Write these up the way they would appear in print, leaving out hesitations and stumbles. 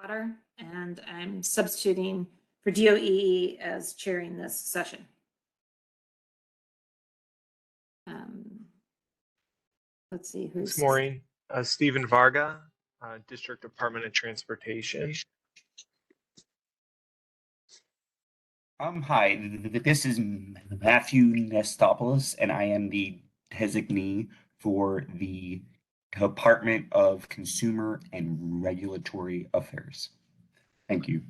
Water, and I'm substituting for DOEE as chairing this session. Let's see who's. Thanks, Maureen. Stephen Varga, District Department of Transportation. Hi, this is Matthew Nestopoulos, and I am the designee for the Department of Consumer and Regulatory Affairs. Thank you.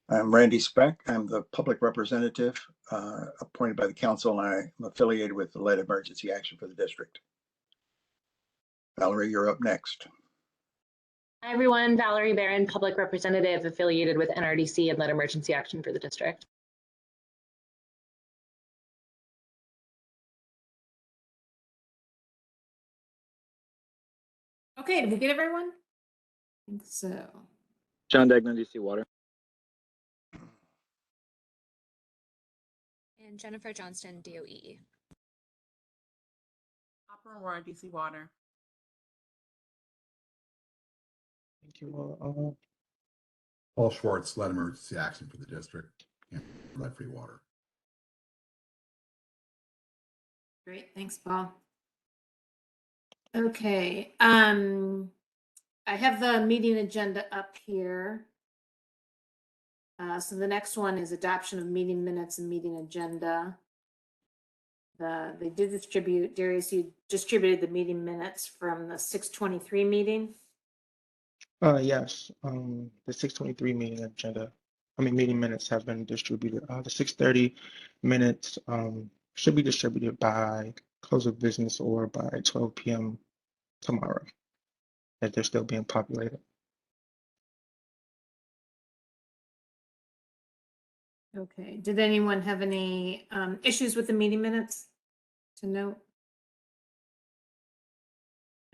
I'm Randy Speck. I'm the public representative appointed by the council, and I'm affiliated with the Lead Emergency Action for the district. Valerie, you're up next. Hi, everyone. Valerie Barron, public representative affiliated with NRDC and Lead Emergency Action for the district. Okay, did we get everyone? I think so. John Degnan, DC Water. And Jennifer Johnston, DOE. Opera Aurora, DC Water. Thank you. Paul Schwartz, Lead Emergency Action for the district and Lead Free Water. Great, thanks, Paul. Okay, I have the meeting agenda up here. So the next one is adoption of meeting minutes and meeting agenda. They did distribute, Darius, you distributed the meeting minutes from the 6/23 meeting. Yes, the 6/23 meeting agenda, meeting minutes have been distributed. The 6:30 minutes should be distributed by close of business or by 12 p.m. tomorrow, as they're still being populated. Okay, did anyone have any issues with the meeting minutes to note?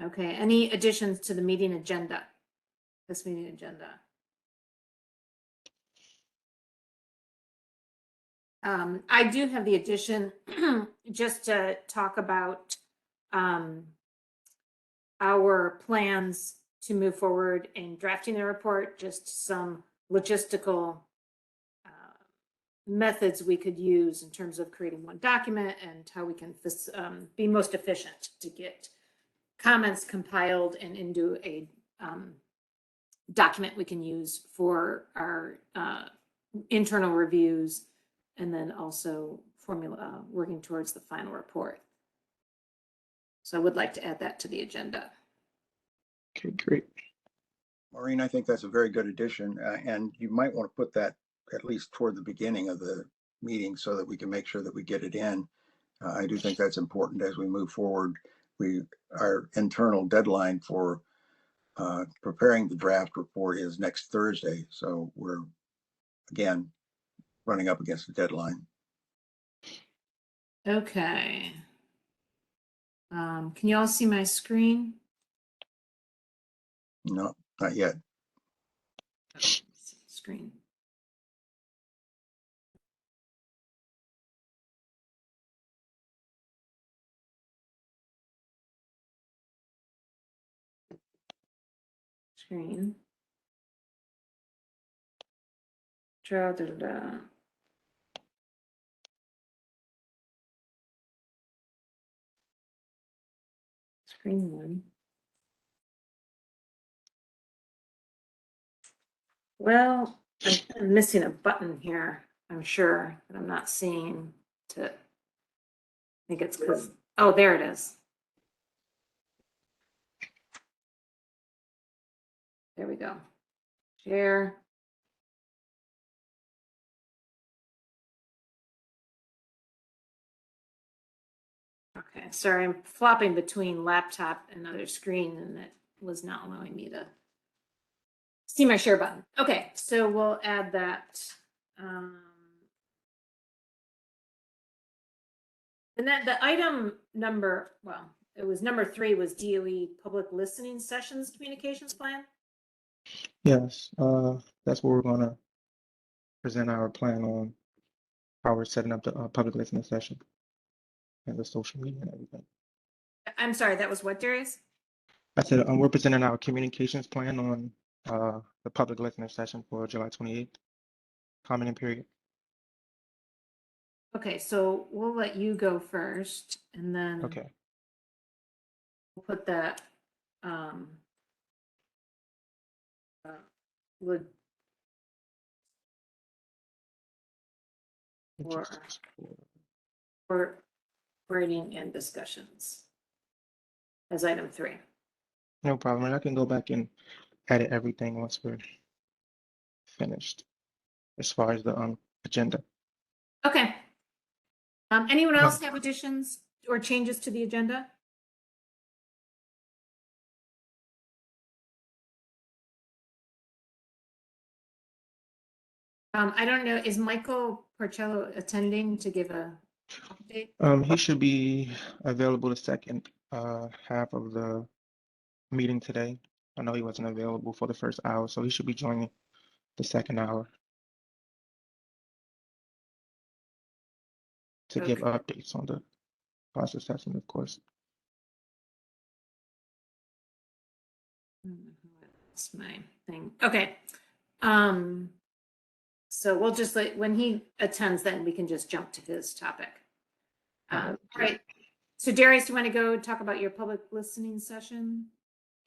Okay, any additions to the meeting agenda? This meeting agenda. I do have the addition just to talk about our plans to move forward in drafting the report, just some logistical methods we could use in terms of creating one document and how we can be most efficient to get comments compiled and into a document we can use for our internal reviews, and then also working towards the final report. So I would like to add that to the agenda. Okay, great. Maureen, I think that's a very good addition, and you might want to put that at least toward the beginning of the meeting so that we can make sure that we get it in. I do think that's important as we move forward. Our internal deadline for preparing the draft report is next Thursday, so we're again running up against the deadline. Okay. Can you all see my screen? No, not yet. Screen. Screen. Draw, da, da, da. Screen one. Well, I'm missing a button here, I'm sure, that I'm not seeing to, I think it's because, oh, there it is. There we go. Share. Okay, sorry, I'm flopping between laptop and another screen, and that was not allowing me to see my share button. Okay, so we'll add that. And that the item number, well, it was number 3 was DOE Public Listening Sessions Communications Plan. Yes, that's what we're gonna present our plan on, how we're setting up the public listening session and the social media and everything. I'm sorry, that was what, Darius? I said we're presenting our communications plan on the public listening session for July 28th, commenting period. Okay, so we'll let you go first and then Okay. we'll put that, would, Or- for writing and discussions as item 3. No problem. And I can go back and edit everything once we're finished as far as the agenda. Okay. Anyone else have additions or changes to the agenda? I don't know, is Michael Porcello attending to give a update? He should be available the second half of the meeting today. I know he wasn't available for the first hour, so he should be joining the second hour to give Okay. updates on the cost assessment, of course. That's my thing. Okay. So we'll just when he attends, then we can just jump to his topic. All right. So Darius, do you want to go talk about your public listening session?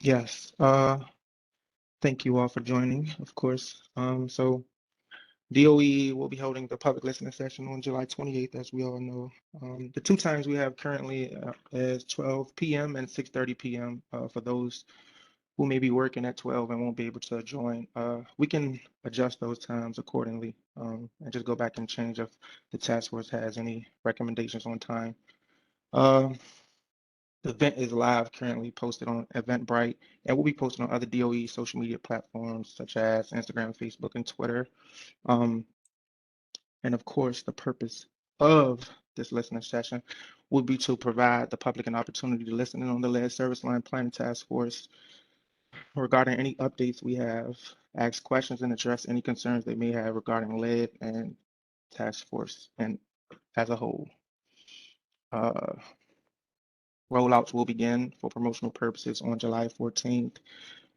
Yes. Thank you all for joining, of course. So DOE will be holding the public listening session on July 28th, as we all know. The two times we have currently is 12 p.m. and 6:30 p.m. For those who may be working at 12 and won't be able to join. We can adjust those times accordingly and just go back and change if the task force has any recommendations on time. The event is live, currently posted on Eventbrite, and will be posted on other DOE social media platforms such as Instagram, Facebook, and Twitter. And of course, the purpose of this listening session would be to provide the public an opportunity to listen in on the lead service line planning task force regarding any updates we have, ask questions and address any concerns they may have regarding lead and task force and as a whole. Rollouts will begin for promotional purposes on July 14th.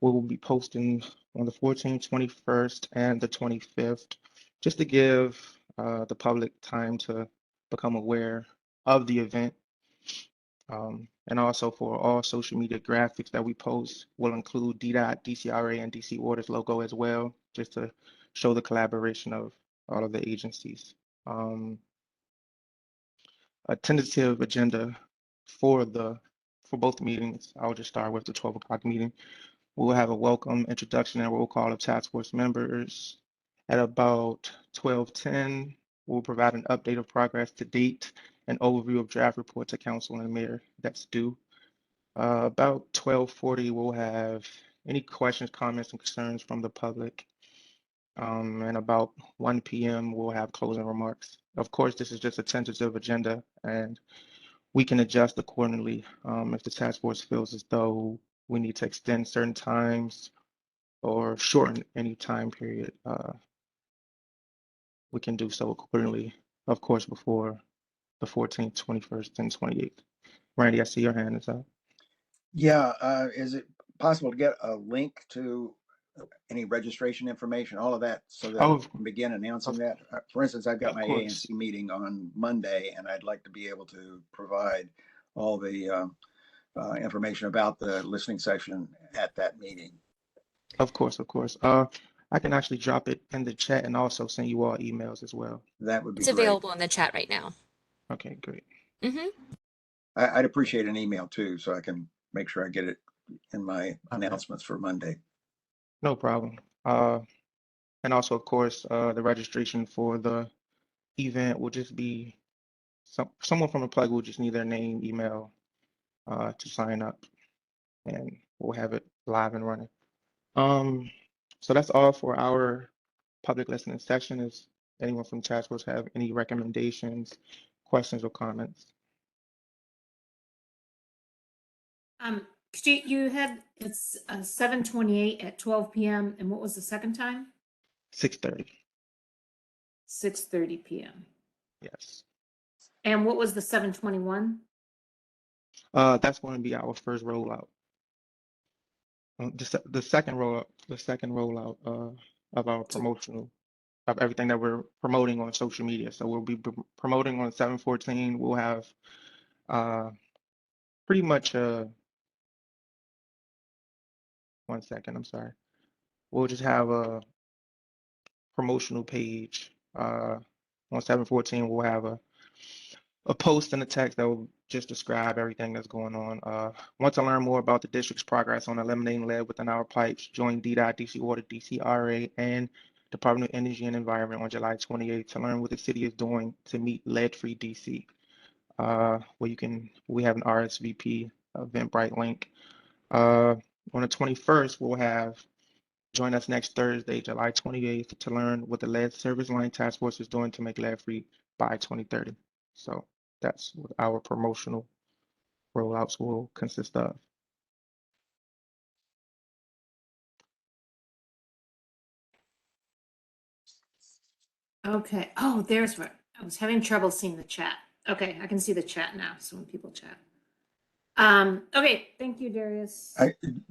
We will be posting on the 14th, 21st, and the 25th, just to give the public time to become aware of the event. And also for all social media graphics that we post will include DDOT, DCRA, and DC Waters logo as well, just to show the collaboration of all of the agencies. A tentative agenda for both meetings. I'll just start with the 12 o'clock meeting. We'll have a welcome introduction and roll call of task force members. At about 12:10, we'll provide an update of progress to date, an overview of draft report to council and mayor that's due. About 12:40, we'll have any questions, comments, and concerns from the public. And about 1 p.m., we'll have closing remarks. Of course, this is just a tentative agenda, and we can adjust accordingly if the task force feels as though we need to extend certain times or shorten any time period. We can do so accordingly, of course, before the 14th, 21st, and 28th. Randy, I see your hand is up. Yeah, is it possible to get a link to any registration information, all of that, so that Oh, we can begin announcing that? For instance, I've got of my course. ANC meeting on Monday, and I'd like to be able to provide all the information about the listening session at that meeting. Of course, of course. I can actually drop it in the chat and also send you all emails as well. That would be It's great. available in the chat right now. Okay, great. Mm-hmm. I'd appreciate an email too, so I can make sure I get it in my announcements for Monday. No problem. And also, of course, the registration for the event will just be someone from a plug will just need their name, email to sign up, and we'll have it live and running. So that's all for our public listening session. Is anyone from task force have any recommendations, questions, or comments? You had, it's 7:28 at 12 p.m. And what was the second time? 6:30. 6:30 p.m. Yes. And what was the 7:21? That's going to be our first rollout. the second rollout of our promotional of everything that we're promoting on social media. So we'll be promoting on 7/14. We'll have pretty much 1 second, I'm sorry. We'll just have a promotional page on 7/14. We'll have a post and a text that will just describe everything that's going on. Want to learn more about the district's progress on eliminating lead within our pipes? Join DDOT, DC Water, DCRA, and Department of Energy and Environment on July 28th to learn what the city is doing to meet lead-free DC. We have an RSVP Eventbrite link. On the 21st, we'll have join us next Thursday, July 28th, to learn what the Lead Service Line Task Force is doing to make lead-free by 2030. So that's what our promotional rollouts will consist of. Okay. Oh, there's where I was having trouble seeing the chat. Okay, I can see the chat now. So when people chat. Okay, thank you, Darius.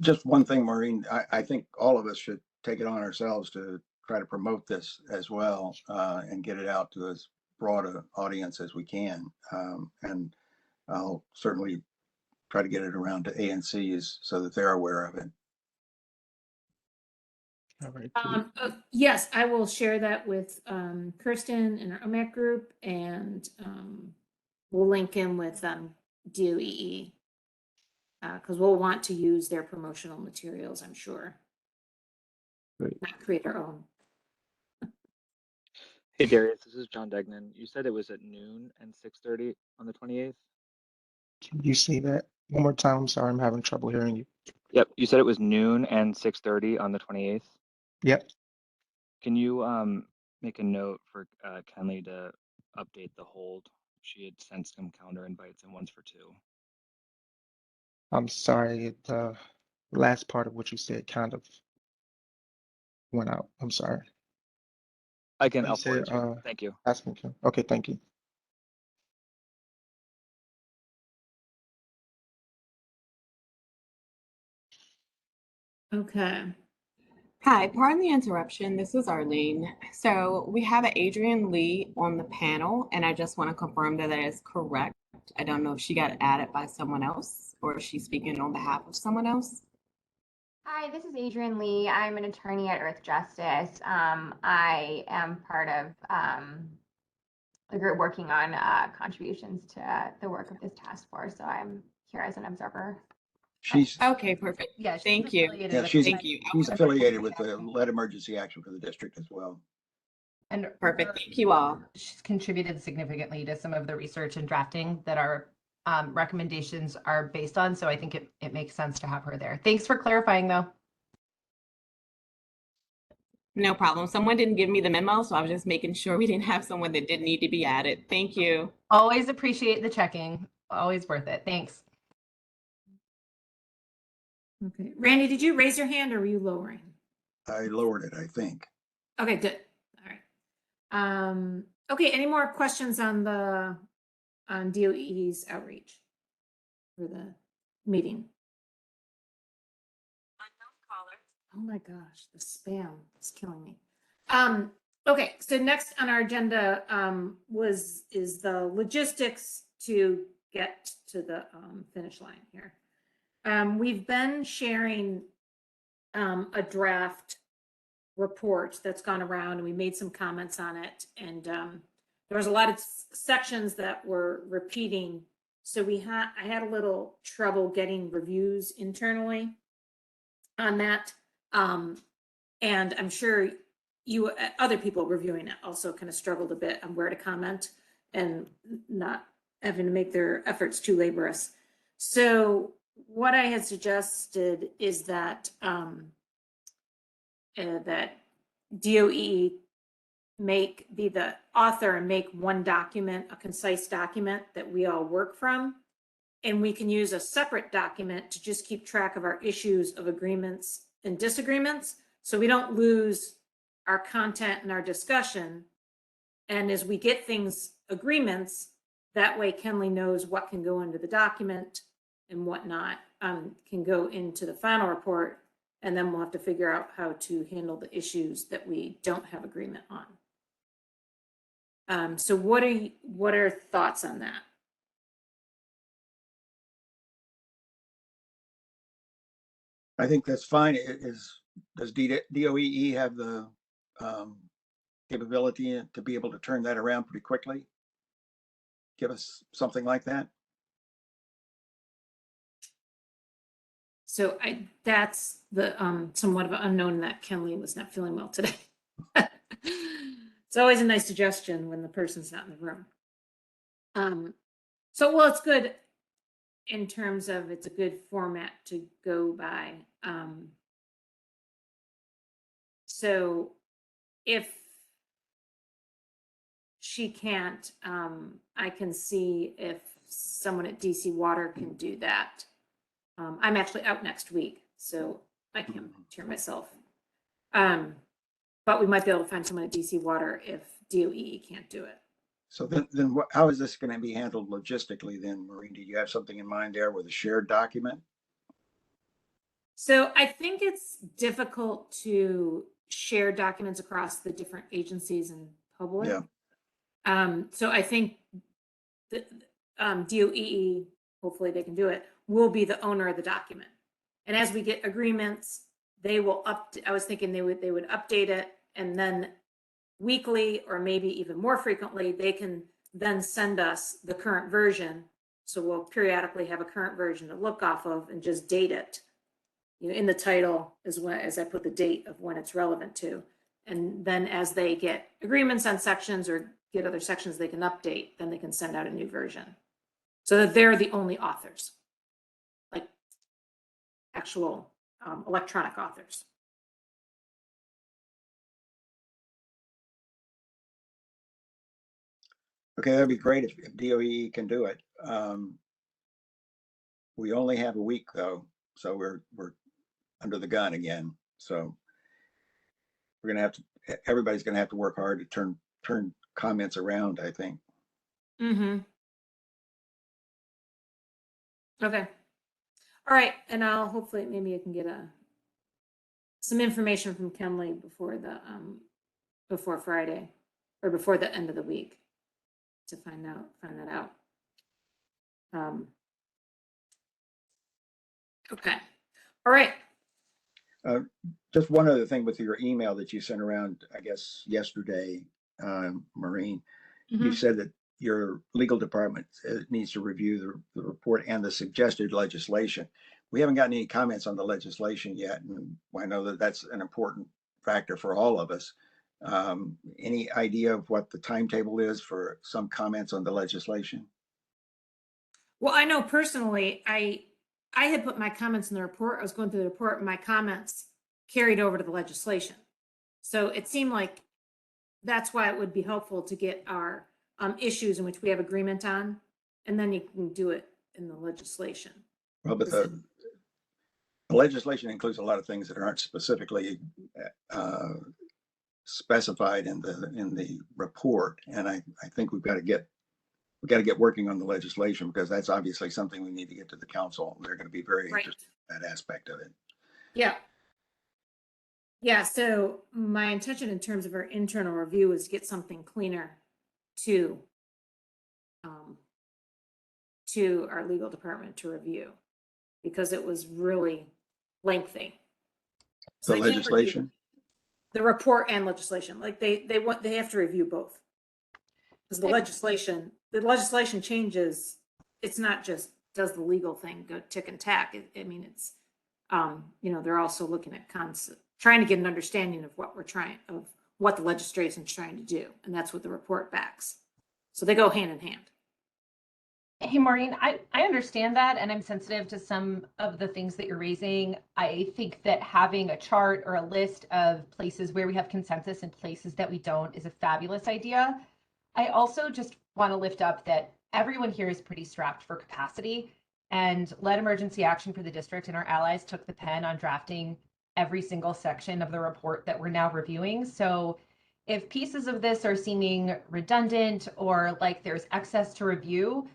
Just one thing, Maureen, I think all of us should take it on ourselves to try to promote this as well, and get it out to as broad an audience as we can. And I'll certainly try to get it around to ANCs so that they're aware of it. All right. Yes, I will share that with Kirsten in our OMAC group, and we'll link in with DOEE because we'll want to use their promotional materials, I'm sure. Great. Not create our own. Hey Darius, this is John Degnan. You said it was at noon and 6:30 on the 28th? Can you say that one more time? I'm sorry, I'm having trouble hearing you. Yep, you said it was noon and 6:30 on the 28th? Yep. Can you make a note for Kenley to update the hold? She had sent some calendar invites and ones for 2. I'm sorry, the last part of what you said kind of went out. I'm sorry. I can You help said, you. Thank you. asking. Okay, thank you. Okay. Hi, pardon the interruption. This is Arlene. So we have Adrian Lee on the panel, and I just want to confirm that that is correct. I don't know if she got added by someone else or if she's speaking on behalf of someone else. Hi, this is Adrian Lee. I'm an attorney at Earth Justice. I am part of the group working on contributions to the work of this task force. So I'm here as an observer. She's, Okay, perfect. Yeah, she's Thank you. affiliated yeah, with she's, the- Thank you. she's affiliated with the Lead Emergency Action for the district as well. And Perfect. Thank you all. she's contributed significantly to some of the research and drafting that our recommendations are based on. So I think it makes sense to have her there. Thanks for clarifying though. No problem. Someone didn't give me the memo, so I was just making sure we didn't have someone that didn't need to be added. Thank you. Always appreciate the checking. Always worth it. Thanks. Okay. Randy, did you raise your hand or were you lowering? I lowered it, I think. Okay, good. All right. Okay, any more questions on DOE's outreach for the meeting? Oh my gosh, the spam is killing me. Okay, so next on our agenda is the logistics to get to the finish line here. We've been sharing a draft report that's gone around, and we made some comments on it, and there was a lot of sections that were repeating, so I had a little trouble getting reviews internally on that. And I'm sure other people reviewing it also kind of struggled a bit on where to comment and not having to make their efforts too laborious. So what I had suggested is that that DOE be the author and make one document, a concise document that we all work from. And we can use a separate document to just keep track of our issues of agreements and disagreements, so we don't lose our content and our discussion. And as we get agreements, that way Kenley knows what can go into the document and what not can go into the final report. And then we'll have to figure out how to handle the issues that we don't have agreement on. So what are thoughts on that? I think that's fine. Does DOEE have the capability to be able to turn that around pretty quickly? Give us something like that? So that's the somewhat of an unknown that Kenley was not feeling well today. It's always a nice suggestion when the person's not in the room. So, well, it's good in terms of it's a good format to go by. So if she can't, I can see if someone at DC Water can do that. I'm actually out next week, so I can't hear myself. But we might be able to find someone at DC Water if DOEE can't do it. So then how is this going to be handled logistically then, Maureen? Do you have something in mind there with a shared document? So I think it's difficult to share documents across the different agencies and public. Yeah. So I think the DOEE, hopefully they can do it, will be the owner of the document. And as we get agreements, they will I was thinking they would update it, and then weekly or maybe even more frequently, they can then send us the current version. So we'll periodically have a current version to look off of and just date it. You know, in the title as I put the date of when it's relevant to. And then as they get agreements on sections or get other sections they can update, then they can send out a new version. So that they're the only authors, like actual electronic authors. Okay, that'd be great if DOE can do it. We only have a week though, so we're under the gun again. So everybody's gonna have to work hard to turn comments around, I think. Mm-hmm. Okay. All right, and I'll hopefully maybe I can get some information from Kenley before before Friday or before the end of the week to find that out. Okay. All right. Just one other thing with your email that you sent around, I guess, yesterday, Maureen, you said that your legal department needs to review the report and the suggested legislation. We haven't gotten any comments on the legislation yet, and I know that that's an important factor for all of us. Any idea of what the timetable is for some comments on the legislation? Well, I know personally, I had put my comments in the report. I was going through the report and my comments carried over to the legislation. So it seemed like that's why it would be helpful to get our issues in which we have agreement on, and then you can do it in the legislation. Well, but the legislation includes a lot of things that aren't specifically specified in the report, and I think we've got to get working on the legislation, because that's obviously something we need to get to the council. They're going to be very interested in that aspect of it. Yeah. Yeah, so my intention in terms of our internal review is to get something cleaner to our legal department to review, because it was really lengthy. The legislation? The report and legislation, like they have to review both. Because the legislation changes, it's not just does the legal thing go tick and tack. I mean, it's, they're also looking at trying to get an understanding of what the legislation is trying to do. And that's what the report backs. So they go hand in hand. Hey, Maureen, I understand that, and I'm sensitive to some of the things that you're raising. I think that having a chart or a list of places where we have consensus and places that we don't is a fabulous idea. I also just want to lift up that everyone here is pretty strapped for capacity, and Lead Emergency Action for the District and our allies took the pen on drafting every single section of the report that we're now reviewing. So if pieces of this are seeming redundant or like there's excess to review,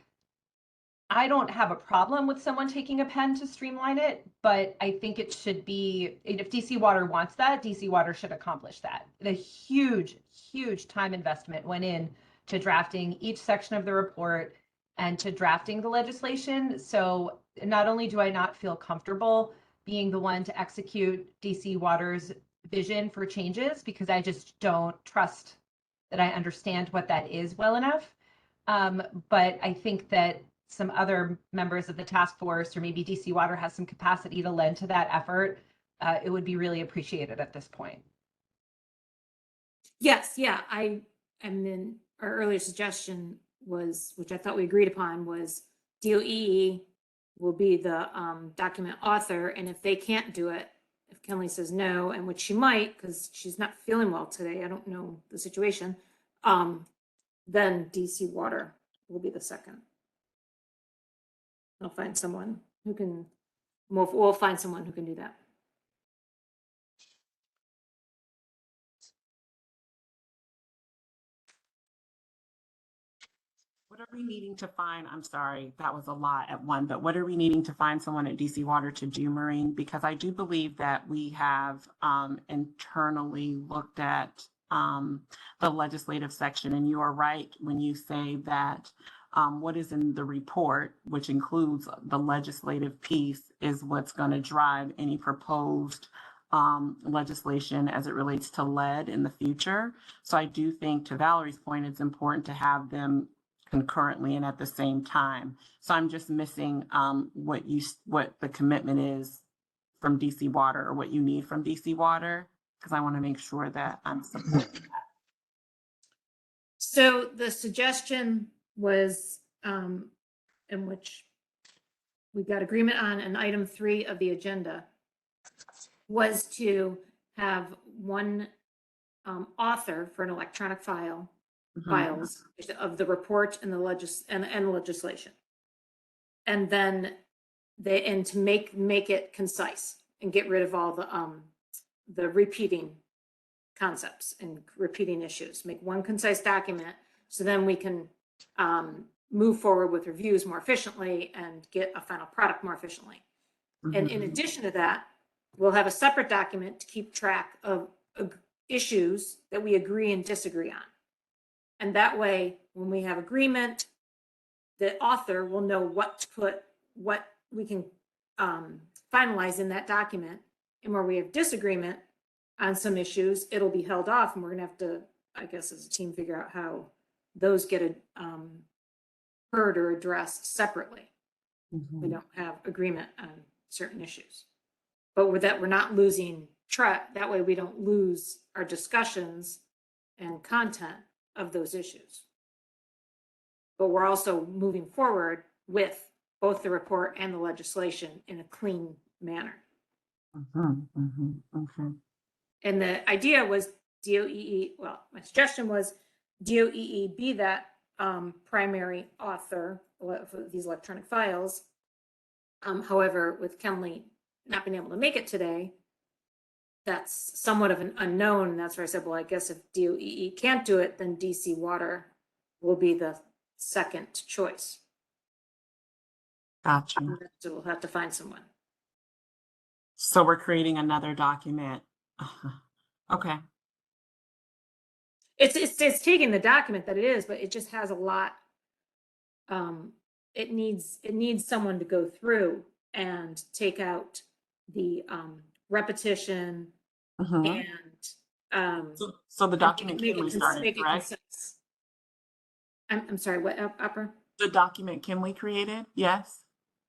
I don't have a problem with someone taking a pen to streamline it, but I think it should be, if DC Water wants that, DC Water should accomplish that. The huge, huge time investment went in to drafting each section of the report and to drafting the legislation. So not only do I not feel comfortable being the one to execute DC Water's vision for changes, because I just don't trust that I understand what that is well enough. But I think that some other members of the task force, or maybe DC Water has some capacity to lend to that effort, it would be really appreciated at this point. Yes, yeah, and then our earlier suggestion was, which I thought we agreed upon, was DOE will be the document author, and if they can't do it, if Kenley says no, and which she might, because she's not feeling well today, I don't know the situation, then DC Water will be the second. I'll find someone who can, we'll find someone who can do that. What are we needing to find? I'm sorry, that was a lot at one, but what are we needing to find someone at DC Water to do, Maureen? Because I do believe that we have internally looked at the legislative section, and you are right when you say that what is in the report, which includes the legislative piece, is what's going to drive any proposed legislation as it relates to lead in the future. So I do think, to Valerie's point, it's important to have them concurrently and at the same time. So I'm just missing what the commitment is from DC Water, or what you need from DC Water, because I want to make sure that I'm supporting that. So the suggestion was, in which we got agreement on in item 3 of the agenda, was to have one author for an electronic files of the report and the legislation, and then to make it concise and get rid of all the repeating concepts and repeating issues. Make one concise document, so then we can move forward with reviews more efficiently and get a final product more efficiently. And in addition to that, we'll have a separate document to keep track of issues that we agree and disagree on. And that way, when we have agreement, the author will know what to put, what we can finalize in that document. And where we have disagreement on some issues, it'll be held off, and we're gonna have to, I guess, as a team, figure out how those get heard or addressed separately. We don't have agreement on certain issues. But with that, we're not losing track. That way we don't lose our discussions and content of those issues. But we're also moving forward with both the report and the legislation in a clean manner. Okay. And the idea was DOEE, well, my suggestion was DOEE be that primary author for these electronic files. However, with Kenley not being able to make it today, that's somewhat of an unknown. And that's where I said, well, I guess if DOEE can't do it, then DC Water will be the second choice. Gotcha. So we'll have to find someone. So we're creating another document. Okay. It's taking the document that it is, but it just has a lot. It needs someone to go through and take out the repetition and so the document make can it restart, make it correct? concise. I'm sorry, what, Upper? The document can we created? Yes.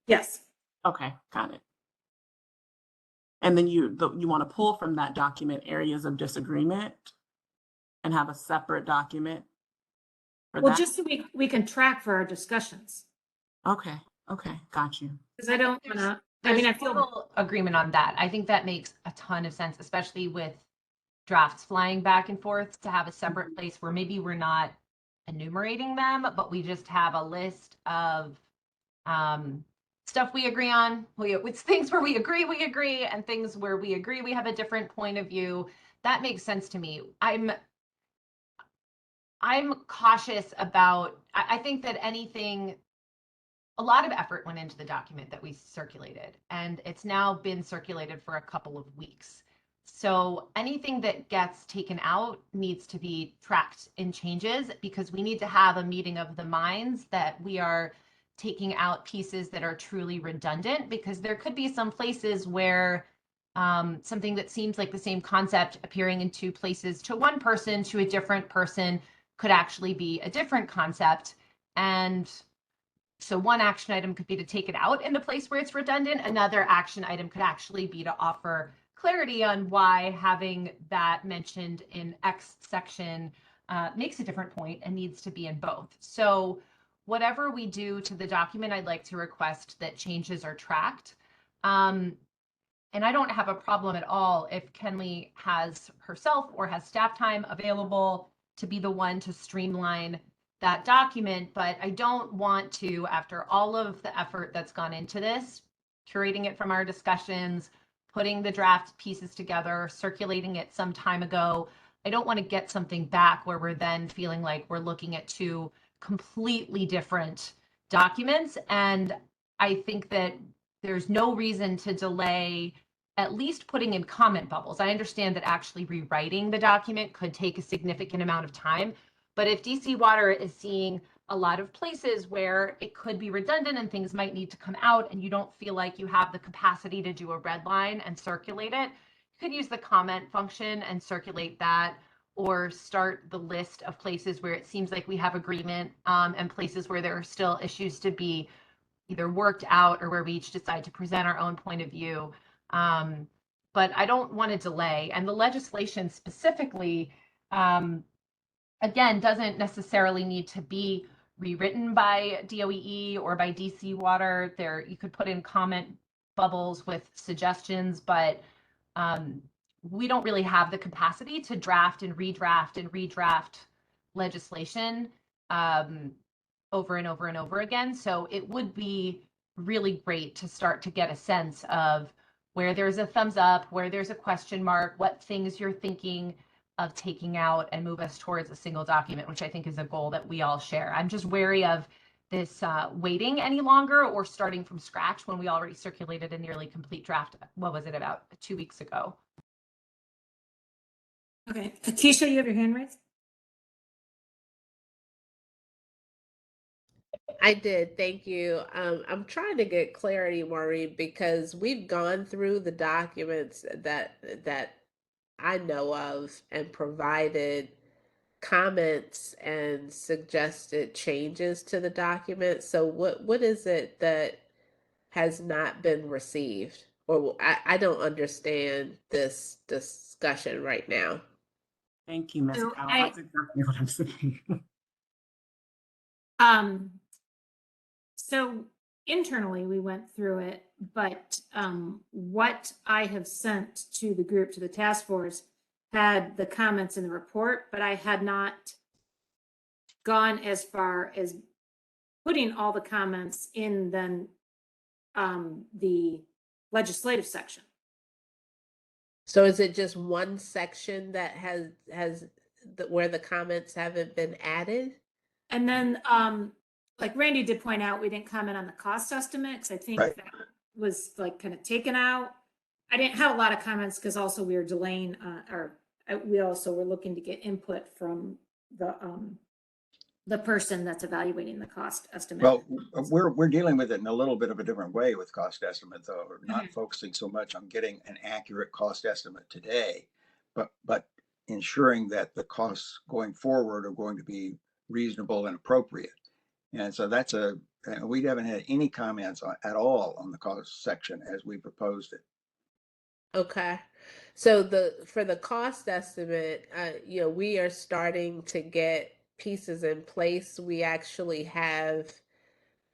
Yes. Okay, got it. And then you want to pull from that document areas of disagreement and have a separate document for Well, that? just so we can track for our discussions. Okay, got you. Because I don't want to, I There's mean, I feel total agreement on that. I think that makes a ton of sense, especially with drafts flying back and forth, to have a separate place where maybe we're not enumerating them, but we just have a list of stuff we agree on. It's things where we agree, and things where we agree we have a different point of view. That makes sense to me. I'm cautious about, I think that anything a lot of effort went into the document that we circulated, and it's now been circulated for a couple of weeks. So anything that gets taken out needs to be tracked in changes, because we need to have a meeting of the minds that we are taking out pieces that are truly redundant, because there could be some places where something that seems like the same concept appearing in two places to one person to a different person could actually be a different concept. And so one action item could be to take it out in the place where it's redundant. Another action item could actually be to offer clarity on why having that mentioned in X section makes a different point and needs to be in both. So whatever we do to the document, I'd like to request that changes are tracked. And I don't have a problem at all if Kenley has herself or has staff time available to be the one to streamline that document, but I don't want to, after all of the effort that's gone into this, curating it from our discussions, putting the draft pieces together, circulating it some time ago, I don't want to get something back where we're then feeling like we're looking at two completely different documents. And I think that there's no reason to delay at least putting in comment bubbles. I understand that actually rewriting the document could take a significant amount of time, but if DC Water is seeing a lot of places where it could be redundant and things might need to come out and you don't feel like you have the capacity to do a red line and circulate it, you could use the comment function and circulate that, or start the list of places where it seems like we have agreement and places where there are still issues to be either worked out or where we each decide to present our own point of view. But I don't want to delay. And the legislation specifically, again, doesn't necessarily need to be rewritten by DOEE or by DC Water. There, you could put in comment bubbles with suggestions, but we don't really have the capacity to draft and redraft legislation over and over and over again. So it would be really great to start to get a sense of where there's a thumbs up, where there's a question mark, what things you're thinking of taking out, and move us towards a single document, which I think is a goal that we all share. I'm just wary of this waiting any longer or starting from scratch when we already circulated a nearly complete draft. What was it, about 2 weeks ago? Okay, Atisha, you have your hand raised? I did, thank you. I'm trying to get clarity, Maureen, because we've gone through the documents that I know of and provided comments and suggested changes to the document. So what is it that has not been received? Or I don't understand this discussion right now. Thank you, Ms. So Powell. That's exactly what I'm saying. So internally, we went through it, but what I have sent to the group, to the task force, had the comments in the report, but I had not gone as far as putting all the comments in then the legislative section. So is it just one section that has where the comments haven't been added? And then, like Randy did point out, we didn't comment on the cost estimates. I think Right. that was like kind of taken out. I didn't have a lot of comments because also we were delaying, we also were looking to get input from the person that's evaluating the cost estimate. Well, we're dealing with it in a little bit of a different way with cost estimate, though. We're not focusing so much on getting an accurate cost estimate today, but ensuring that the costs going forward are going to be reasonable and appropriate. And so we haven't had any comments at all on the cost section as we proposed it. Okay. So for the cost estimate, we are starting to get pieces in place. We actually have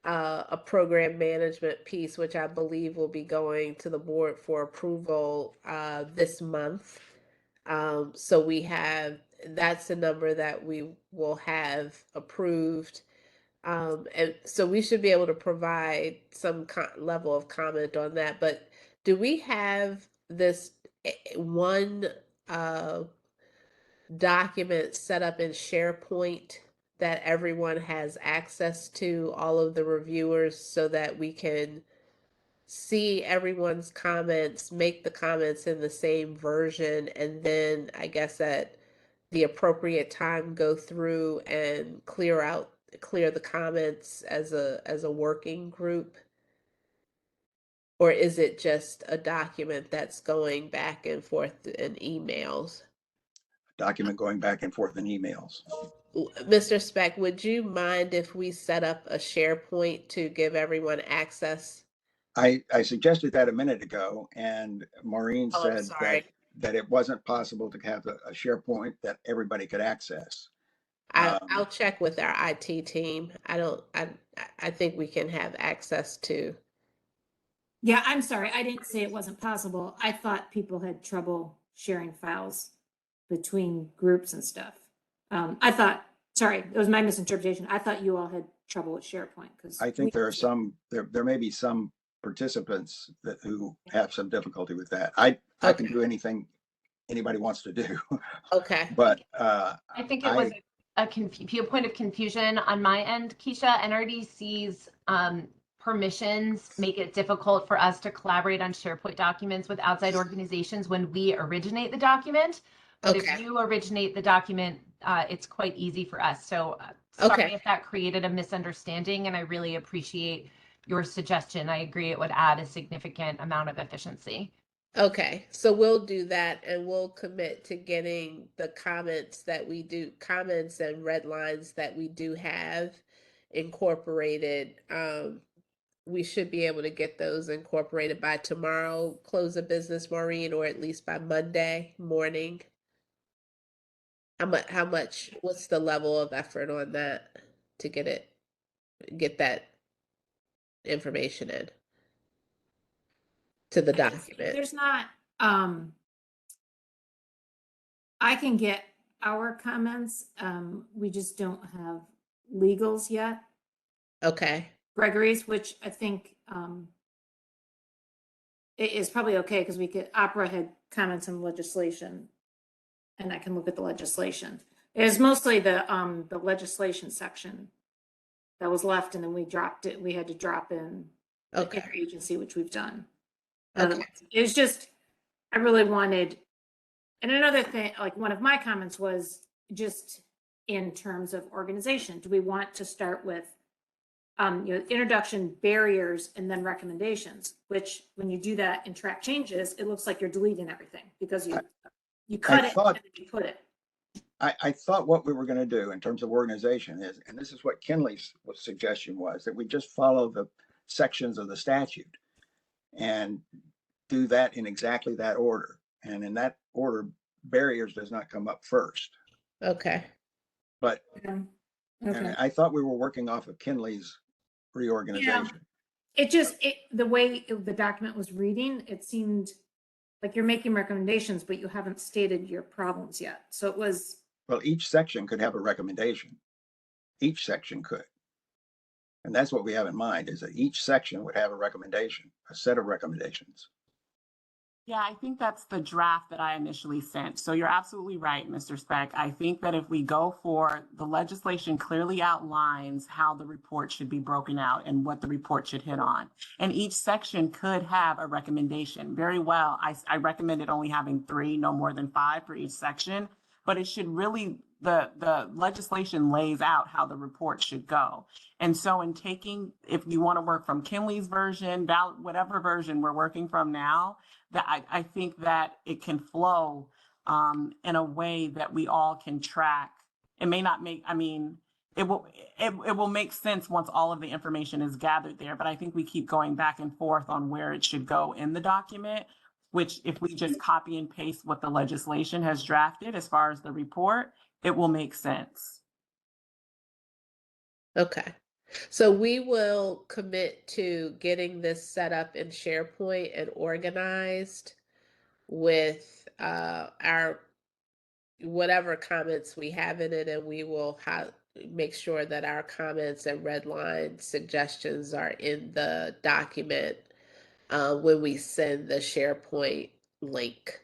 a program management piece, which I believe will be going to the board for approval this month. So that's the number that we will have approved. And so we should be able to provide some level of comment on that. But do we have this one document set up in SharePoint that everyone has access to, all of the reviewers, so that we can see everyone's comments, make the comments in the same version, and then I guess at the appropriate time go through and clear the comments as a working group? Or is it just a document that's going back and forth in emails? Document going back and forth in emails. Mr. Speck, would you mind if we set up a SharePoint to give everyone access? I suggested that a minute ago, and Maureen Oh, I'm said sorry. that it wasn't possible to have a SharePoint that everybody could access. I'll check with our IT team. I think we can have access to. Yeah, I'm sorry. I didn't say it wasn't possible. I thought people had trouble sharing files between groups and stuff. Sorry, it was my misinterpretation. I thought you all had trouble with SharePoint because I think there are there may be some participants who have some difficulty with that. I can do anything anybody wants to do. Okay. But I think it was a point of confusion on my end, Keisha. NRDC's permissions make it difficult for us to collaborate on SharePoint documents with outside organizations when we originate the document. But if you originate the document, it's quite easy for us. So sorry if that created a misunderstanding, and I really appreciate your suggestion. I agree it would add a significant amount of efficiency. Okay, so we'll do that, and we'll commit to getting the comments and red lines that we do have incorporated. We should be able to get those incorporated by tomorrow, close of business, Maureen, or at least by Monday morning. What's the level of effort on that to get that information in to the document? There's not, I can get our comments. We just don't have legals yet. Okay. Gregory's, which I think it is probably okay because Opera had comments on legislation, and I can look at the legislation. It was mostly the legislation section that was left, and then we dropped it. We had to drop in the interagency, which we've done. It was just, I really wanted, and another thing, like one of my comments was just in terms of organization. Do we want to start with introduction, barriers, and then recommendations, which when you do that in track changes, it looks like you're deleting everything because you cut it and then you put it. I thought what we were going to do in terms of organization is, and this is what Kinley's suggestion was, that we just follow the sections of the statute and do that in exactly that order. And in that order, barriers does not come up first. Okay. But and I thought we were working off of Kinley's reorganization. The way the document was reading, it seemed like you're making recommendations, but you haven't stated your problems yet. So it was. Well, each section could have a recommendation. Each section could. And that's what we have in mind, is that each section would have a recommendation, a set of recommendations. Yeah, I think that's the draft that I initially sent. So you're absolutely right, Mr. Speck. I think that if we go for the legislation clearly outlines how the report should be broken out and what the report should hit on. And each section could have a recommendation. Very well, I recommended only having 3, no more than 5 for each section, but it should really, the legislation lays out how the report should go. And so in taking, if you want to work from Kinley's version, whatever version we're working from now, that I think that it can flow in a way that we all can track. It may not make, it will make sense once all of the information is gathered there, but I think we keep going back and forth on where it should go in the document, which if we just copy and paste what the legislation has drafted as far as the report, it will make sense. Okay. So we will commit to getting this set up in SharePoint and organized with our whatever comments we have in it, and we will make sure that our comments and red line suggestions are in the document when we send the SharePoint link.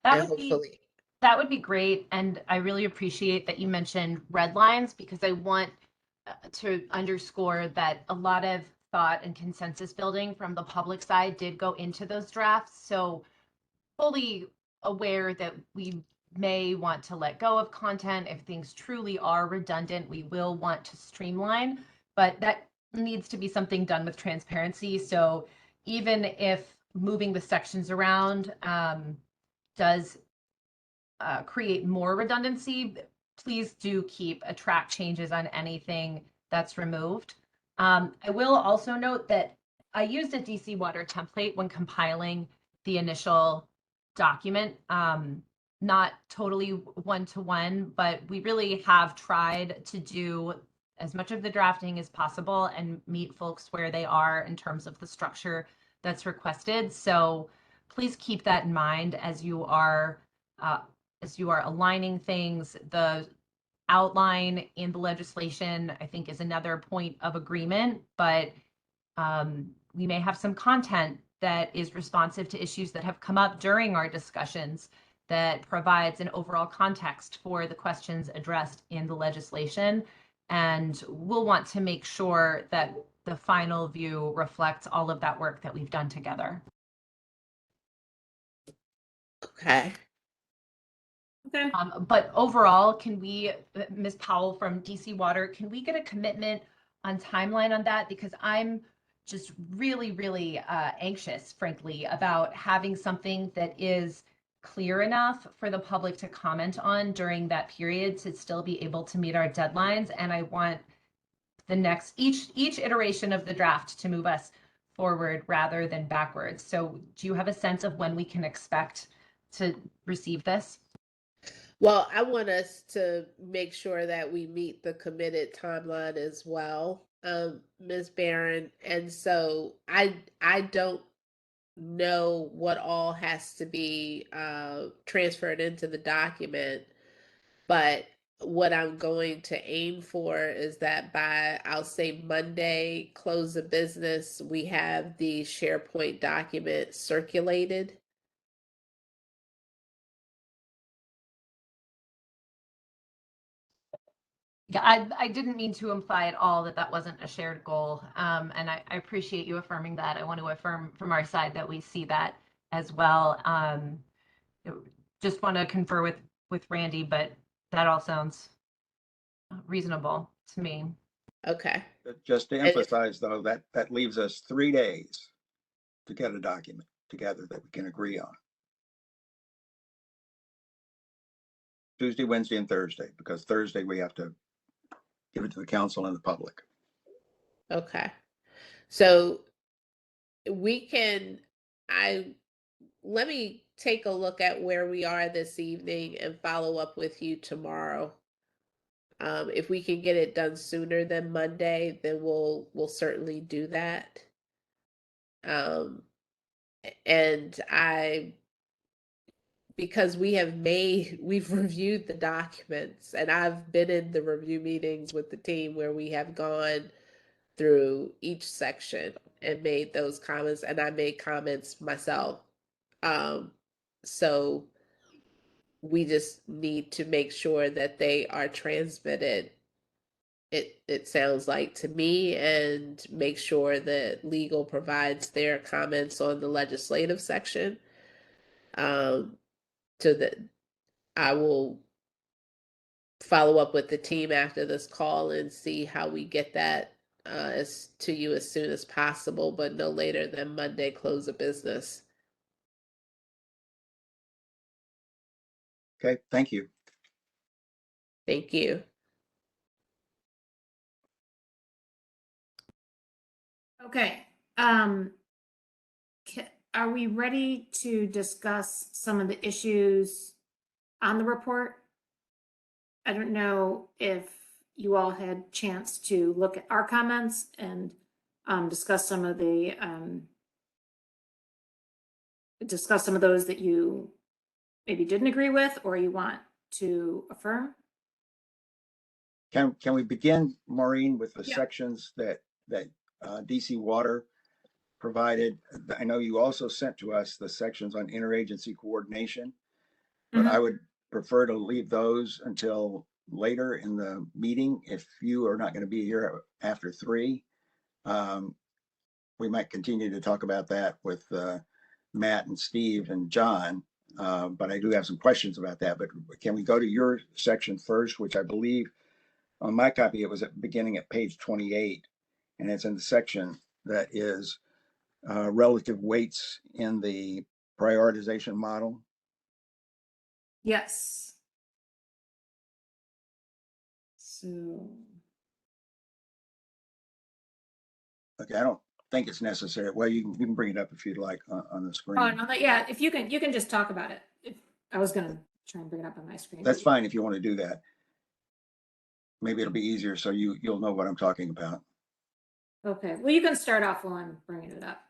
That That would be great. And I really appreciate that you mentioned red lines, because I want to underscore that a lot of thought and consensus building from the public side did go into those drafts. So fully aware that we may want to let go of content. If things truly are redundant, we will want to streamline, but that needs to be something done with transparency. So even if moving the sections around does create more redundancy, please do keep a track changes on anything that's removed. I will also note that I used a DC Water template when compiling the initial document. Not totally one-to-one, but we really have tried to do as much of the drafting as possible and meet folks where they are in terms of the structure that's requested. So please keep that in mind as you are aligning things. The outline in the legislation, I think, is another point of agreement, but we may have some content that is responsive to issues that have come up during our discussions that provides an overall context for the questions addressed in the legislation. And we'll want to make sure that the final view reflects all of that work that we've done together. Okay. Okay. But overall, can we, Ms. Powell from DC Water, can we get a commitment on timeline on that? Because I'm just really, really anxious, frankly, about having something that is clear enough for the public to comment on during that period to still be able to meet our deadlines. And I want the next, each iteration of the draft to move us forward rather than backwards. So do you have a sense of when we can expect to receive this? Well, I want us to make sure that we meet the committed timeline as well, Ms. Barron. And so I don't know what all has to be transferred into the document, but what I'm going to aim for is that by, I'll say, Monday, close of business, we have the SharePoint document circulated. Yeah, I didn't mean to imply at all that that wasn't a shared goal. And I appreciate you affirming that. I want to affirm from our side that we see that as well. Just want to confer with Randy, but that all sounds reasonable to me. Okay. Just to emphasize, though, that leaves us 3 days to get a document together that we can agree on. Tuesday, Wednesday, and Thursday, because Thursday we have to give it to the council and the public. Okay. So let me take a look at where we are this evening and follow up with you tomorrow. If we can get it done sooner than Monday, then we'll certainly do that. And because we've reviewed the documents, and I've been in the review meetings with the team where we have gone through each section and made those comments, and I made comments myself. So we just need to make sure that they are transmitted, it sounds like to me, and make sure that legal provides their comments on the legislative section. So that I will follow up with the team after this call and see how we get that as to you as soon as possible, but no later than Monday close of business. Okay, thank you. Thank you. Okay. Are we ready to discuss some of the issues on the report? I don't know if you all had chance to look at our comments and discuss some of those that you maybe didn't agree with or you want to affirm. Can we begin, Maureen, with the Yeah. sections that DC Water provided? I know you also sent to us the sections on interagency coordination, but I would prefer to leave those until later in the meeting. If you are not going to be here after 3, we might continue to talk about that with Matt and Steve and John. But I do have some questions about that. But can we go to your section first, which I believe on my copy, it was at beginning at page 28, and it's in the section that is relative weights in the prioritization model. Yes. So, Okay, I don't think it's necessary. Well, you can bring it up if you'd like on the screen. oh, no, yeah, if you can just talk about it. I was gonna try and bring it up on my screen. That's fine if you want to do that. Maybe it'll be easier so you'll know what I'm talking about. Okay, well, you can start off while I'm bringing it up.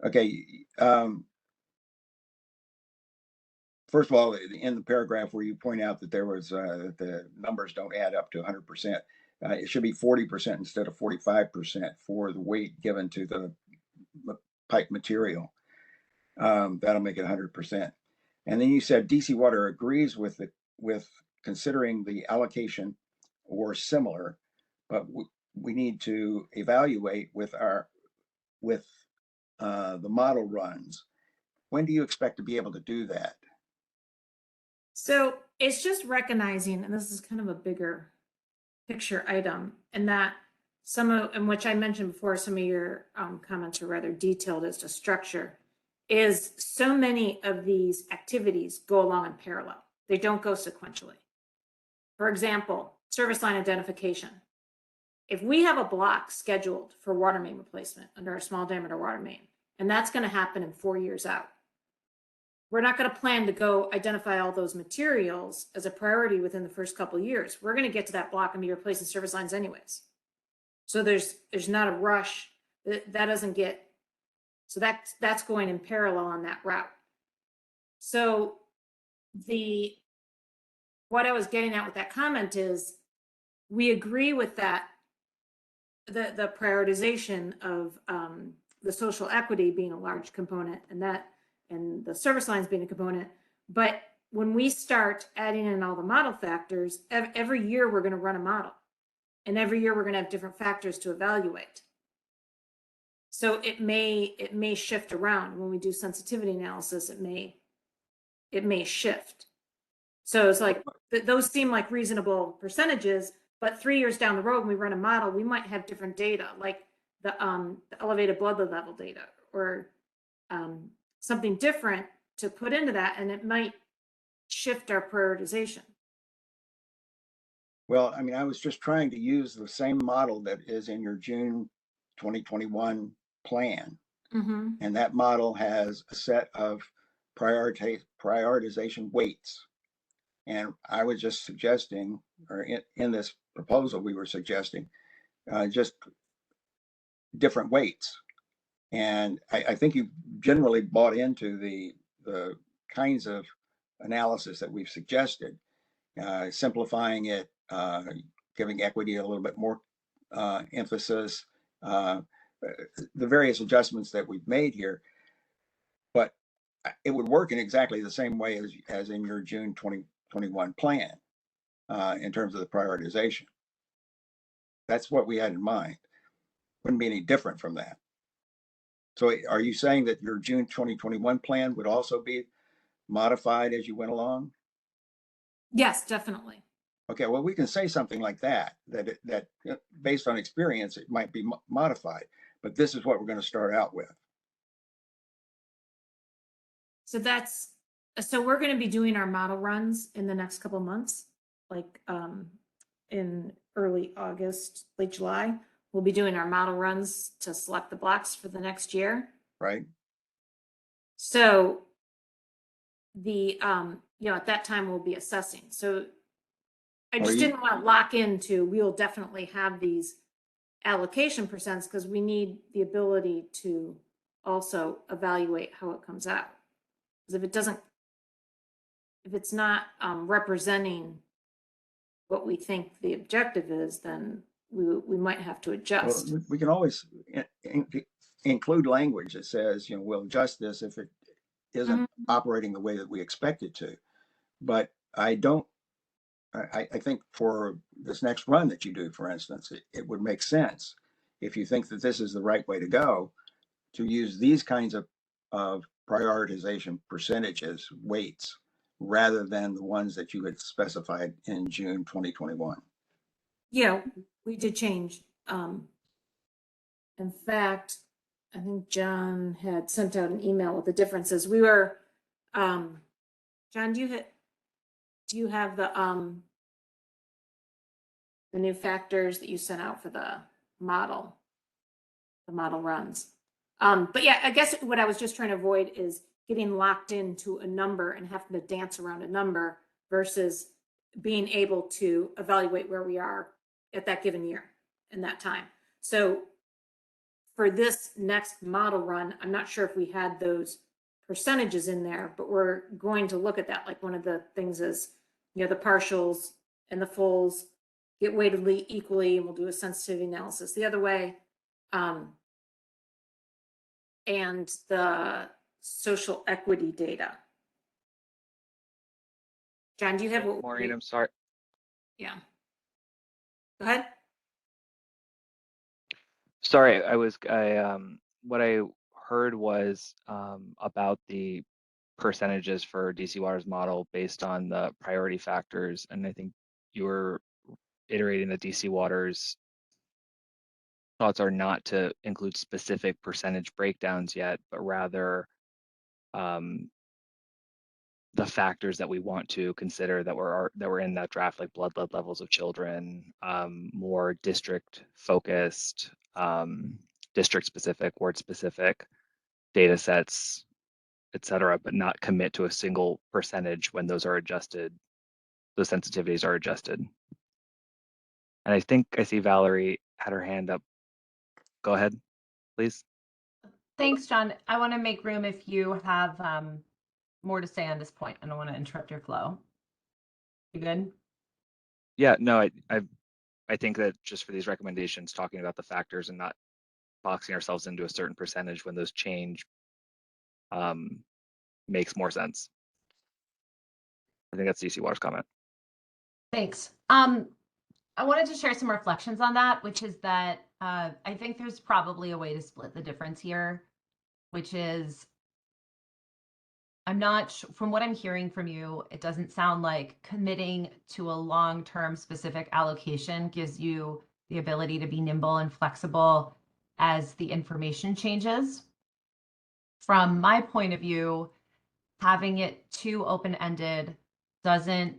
Okay. First of all, in the paragraph where you point out that there was the numbers don't add up to 100%, it should be 40% instead of 45% for the weight given to the pipe material. That'll make it 100%. And then you said DC Water agrees with considering the allocation or similar, but we need to evaluate with the model runs. When do you expect to be able to do that? So it's just recognizing, and this is kind of a bigger picture item, and that and which I mentioned before, some of your comments are rather detailed as to structure, is so many of these activities go along in parallel. They don't go sequentially. For example, service line identification. If we have a block scheduled for water main replacement under our small diameter water main, and that's going to happen in 4 years out, we're not going to plan to go identify all those materials as a priority within the first couple of years. We're going to get to that block and be replacing service lines anyways. So there's not a rush. That doesn't get, so that's going in parallel on that route. So what I was getting at with that comment is we agree with that, the prioritization of the social equity being a large component, and the service lines being a component. But when we start adding in all the model factors, every year we're going to run a model, and every year we're going to have different factors to evaluate. So it may shift around when we do sensitivity analysis. It may shift. So it's like those seem like reasonable percentages, but 3 years down the road, when we run a model, we might have different data, like the elevated blood level data, or something different to put into that, and it might shift our prioritization. Well, I mean, I was just trying to use the same model that is in your June 2021 plan. Mm-hmm. And that model has a set of prioritization weights. And I was just suggesting, or in this proposal, we were suggesting just different weights. And I think you generally bought into the kinds of analysis that we've suggested, simplifying it, giving equity a little bit more emphasis, the various adjustments that we've made here. But it would work in exactly the same way as in your June 2021 plan in terms of the prioritization. That's what we had in mind. Wouldn't be any different from that. So are you saying that your June 2021 plan would also be modified as you went along? Yes, definitely. Okay, well, we can say something like that based on experience, it might be modified, but this is what we're going to start out with. So we're going to be doing our model runs in the next couple of months, like in early August, late July. We'll be doing our model runs to select the blocks for the next year. Right. So at that time we'll be assessing. So I just didn't want to lock into, we'll definitely have these allocation percents, because we need the ability to also evaluate how it comes out. Because if it's not representing what we think the objective is, then we might have to adjust. Well, we can always include language that says, we'll adjust this if it isn't operating the way that we expect it to. But I don't, I think for this next run that you do, for instance, it would make sense if you think that this is the right way to go, to use these kinds of prioritization percentages, weights, rather than the ones that you had specified in June 2021. Yeah, we did change. In fact, I think John had sent out an email with the differences. We were, John, do you have the new factors that you sent out for the model runs? But yeah, I guess what I was just trying to avoid is getting locked into a number and having to dance around a number versus being able to evaluate where we are at that given year in that time. So for this next model run, I'm not sure if we had those percentages in there, but we're going to look at that. Like one of the things is, you know, the partials and the fulls get weighted equally, and we'll do a sensitivity analysis the other way. And the social equity data. John, do you have what? Maureen, I'm sorry. Yeah. Go ahead. Sorry, what I heard was about the percentages for DC Water's model based on the priority factors, and I think you were iterating that DC Water's thoughts are not to include specific percentage breakdowns yet, but rather the factors that we want to consider that were in that draft, like blood lead levels of children, more district focused, district specific, ward specific data sets, et cetera, but not commit to a single percentage when those are adjusted, those sensitivities are adjusted. And I think I see Valerie had her hand up. Go ahead, please. Thanks, John. I want to make room if you have more to say on this point. I don't want to interrupt your flow. You good? Yeah, no, I think that just for these recommendations, talking about the factors and not boxing ourselves into a certain percentage when those change makes more sense. I think that's DC Water's comment. Thanks. I wanted to share some reflections on that, which is that I think there's probably a way to split the difference here, which is I'm not from what I'm hearing from you, it doesn't sound like committing to a long-term specific allocation gives you the ability to be nimble and flexible as the information changes. From my point of view, having it too open-ended doesn't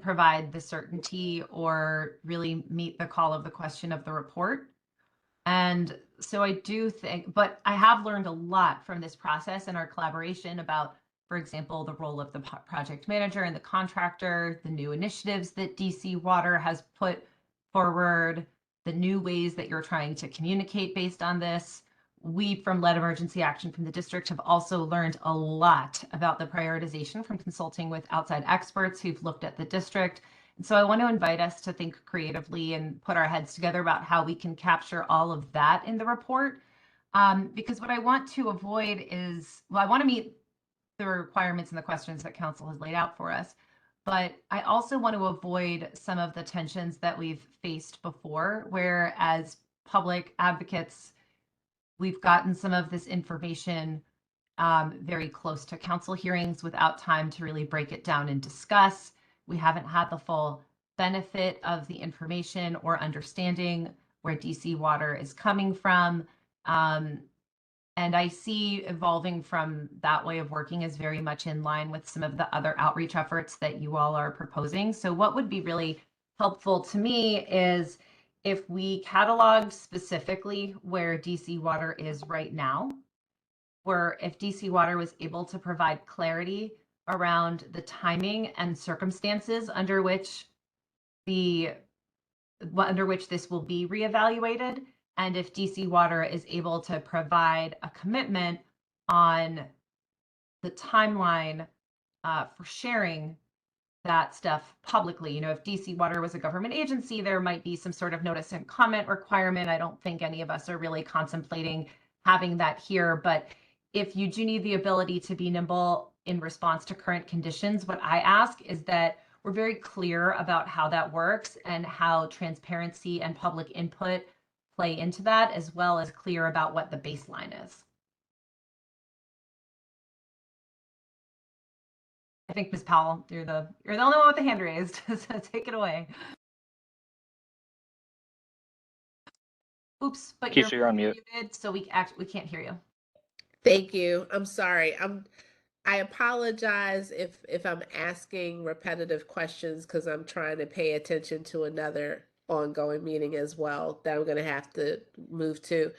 provide the certainty or really meet the call of the question of the report. And so I do think, but I have learned a lot from this process and our collaboration about, for example, the role of the project manager and the contractor, the new initiatives that DC Water has put forward, the new ways that you're trying to communicate based on this. We from Lead Emergency Action from the district have also learned a lot about the prioritization from consulting with outside experts who've looked at the district. And so I want to invite us to think creatively and put our heads together about how we can capture all of that in the report. Because what I want to avoid is, well, I want to meet the requirements and the questions that council has laid out for us. But I also want to avoid some of the tensions that we've faced before, where as public advocates, we've gotten some of this information very close to council hearings without time to really break it down and discuss. We haven't had the full benefit of the information or understanding where DC Water is coming from. And I see evolving from that way of working as very much in line with some of the other outreach efforts that you all are proposing. So what would be really helpful to me is if we cataloged specifically where DC Water is right now, where if DC Water was able to provide clarity around the timing and circumstances under which this will be reevaluated, and if DC Water is able to provide a commitment on the timeline for sharing that stuff publicly. You know, if DC Water was a government agency, there might be some sort of notice and comment requirement. I don't think any of us are really contemplating having that here, but if you do need the ability to be nimble in response to current conditions, what I ask is that we're very clear about how that works and how transparency and public input play into that, as well as clear about what the baseline is. I think Ms. Powell, you're the only one with the hand raised, so take it away. Oops, but Keisha, you're on mute. muted, so we can't hear you. Thank you. I'm sorry. I apologize if I'm asking repetitive questions because I'm trying to pay attention to another ongoing meeting as well that I'm going to have to move to.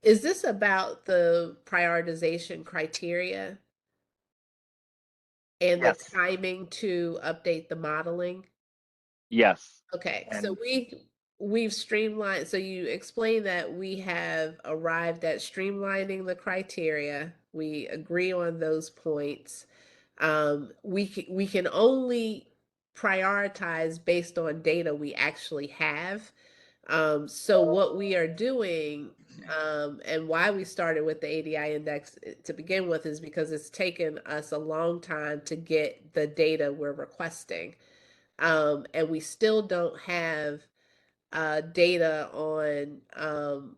Is this about the prioritization criteria and Yes. the timing to update the modeling? Yes. Okay, so And we've streamlined, so you explained that we have arrived at streamlining the criteria. We agree on those points. We can only prioritize based on data we actually have. So what we are doing, and why we started with the ADI index to begin with is because it's taken us a long time to get the data we're requesting. And we still don't have data on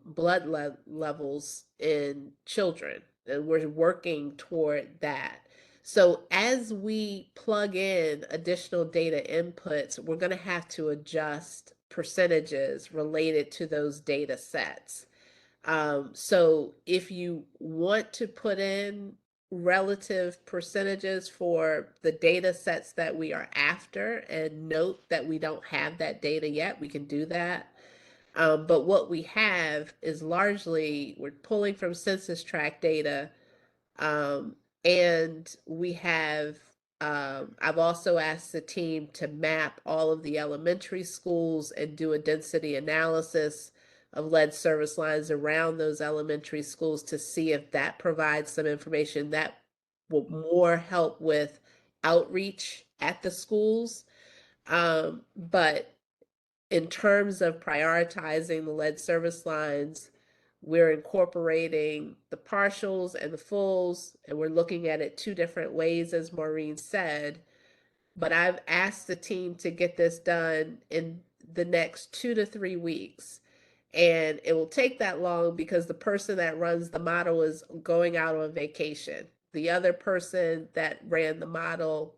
blood levels in children, and we're working toward that. So as we plug in additional data inputs, we're going to have to adjust percentages related to those data sets. So if you want to put in relative percentages for the data sets that we are after and note that we don't have that data yet, we can do that. But what we have is largely, we're pulling from census tract data. And we have, I've also asked the team to map all of the elementary schools and do a density analysis of lead service lines around those elementary schools to see if that provides some information that will more help with outreach at the schools. But in terms of prioritizing the lead service lines, we're incorporating the partials and the fulls, and we're looking at it two different ways, as Maureen said. But I've asked the team to get this done in the next 2 to 3 weeks. And it will take that long because the person that runs the model is going out on vacation. The other person that ran the model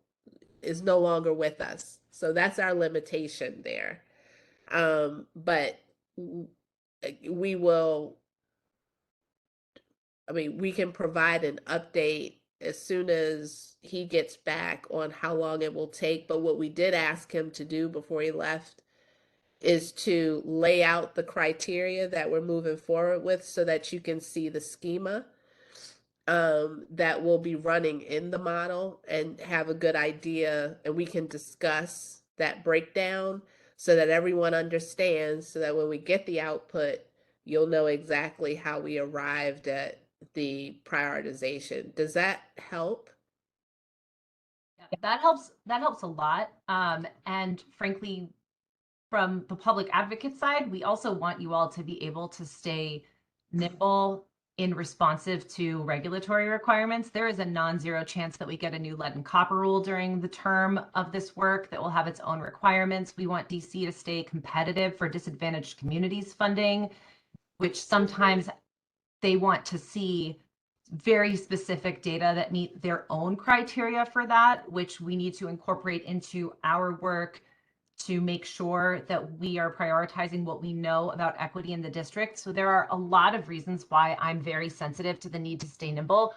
is no longer with us. So that's our limitation there. But we will, we can provide an update as soon as he gets back on how long it will take. But what we did ask him to do before he left is to lay out the criteria that we're moving forward with so that you can see the schema that will be running in the model and have a good idea, and we can discuss that breakdown so that everyone understands, so that when we get the output, you'll know exactly how we arrived at the prioritization. Does that help? That helps a lot. And frankly, from the public advocate side, we also want you all to be able to stay nimble in responsive to regulatory requirements. There is a non-zero chance that we get a new lead and copper rule during the term of this work that will have its own requirements. We want DC to stay competitive for disadvantaged communities funding, which sometimes they want to see very specific data that meet their own criteria for that, which we need to incorporate into our work to make sure that we are prioritizing what we know about equity in the district. So there are a lot of reasons why I'm very sensitive to the need to stay nimble.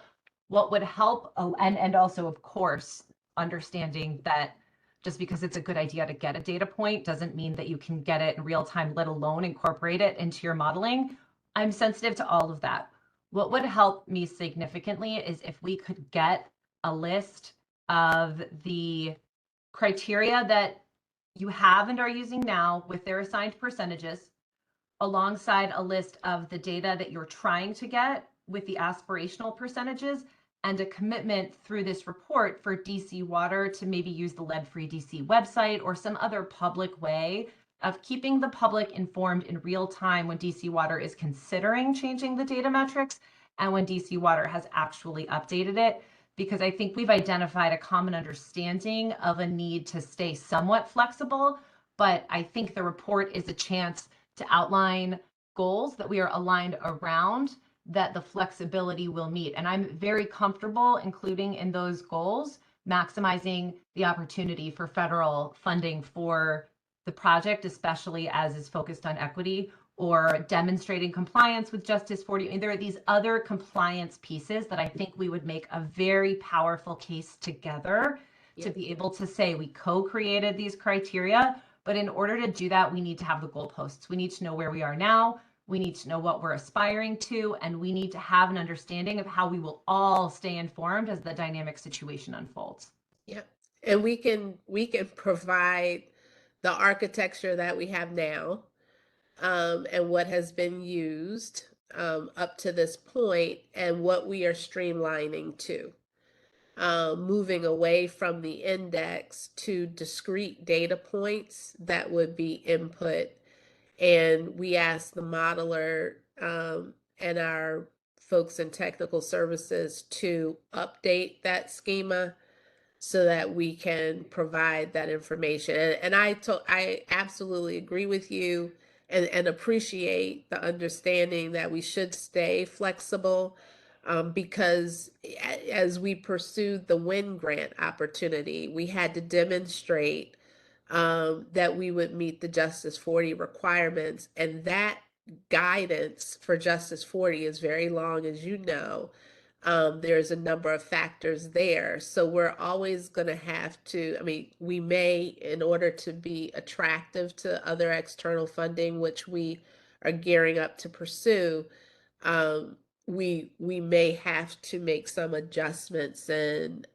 What would help, and also, of course, understanding that just because it's a good idea to get a data point doesn't mean that you can get it in real time, let alone incorporate it into your modeling. I'm sensitive to all of that. What would help me significantly is if we could get a list of the criteria that you have and are using now with their assigned percentages, alongside a list of the data that you're trying to get with the aspirational percentages, and a commitment through this report for DC Water to maybe use the Lead-Free DC website or some other public way of keeping the public informed in real time when DC Water is considering changing the data metrics, and when DC Water has actually updated it, because I think we've identified a common understanding of a need to stay somewhat flexible. But I think the report is a chance to outline goals that we are aligned around that the flexibility will meet. And I'm very comfortable including in those goals maximizing the opportunity for federal funding for the project, especially as is focused on equity, or demonstrating compliance with Justice 40. I mean, there are these other compliance pieces that I think we would make a very powerful case together to be able to say we co-created these criteria. But in order to do that, we need to have the goalposts. We need to know where we are now. We need to know what we're aspiring to, and we need to have an understanding of how we will all stay informed as the dynamic situation unfolds. Yep. And we can provide the architecture that we have now, and what has been used up to this point, and what we are streamlining to. Moving away from the index to discrete data points that would be input. And we asked the modeler and our folks in technical services to update that schema so that we can provide that information. And I absolutely agree with you and appreciate the understanding that we should stay flexible, because as we pursued the WIN grant opportunity, we had to demonstrate that we would meet the Justice 40 requirements. And that guidance for Justice 40 is very long, as you know. There's a number of factors there. So we're always going to have to, I mean, we may, in order to be attractive to other external funding, which we are gearing up to pursue, we may have to make some adjustments in,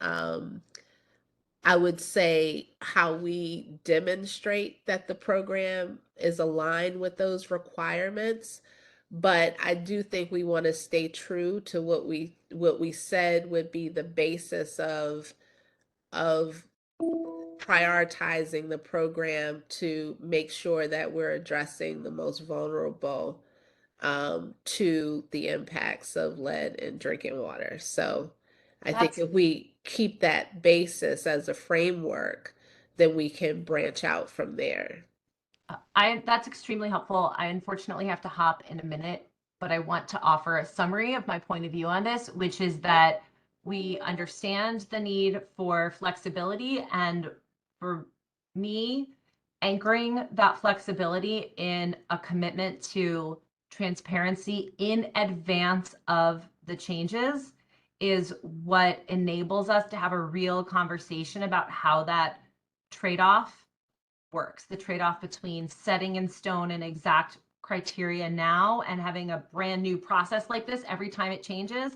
I would say, how we demonstrate that the program is aligned with those requirements. But I do think we want to stay true to what we said would be the basis of prioritizing the program to make sure that we're addressing the most vulnerable to the impacts of lead in drinking water. So I think if we keep that basis as a framework, then we can branch out from there. That's extremely helpful. I unfortunately have to hop in a minute, but I want to offer a summary of my point of view on this, which is that we understand the need for flexibility, and for me, anchoring that flexibility in a commitment to transparency in advance of the changes is what enables us to have a real conversation about how that trade-off works, the trade-off between setting in stone an exact criteria now and having a brand new process like this every time it changes.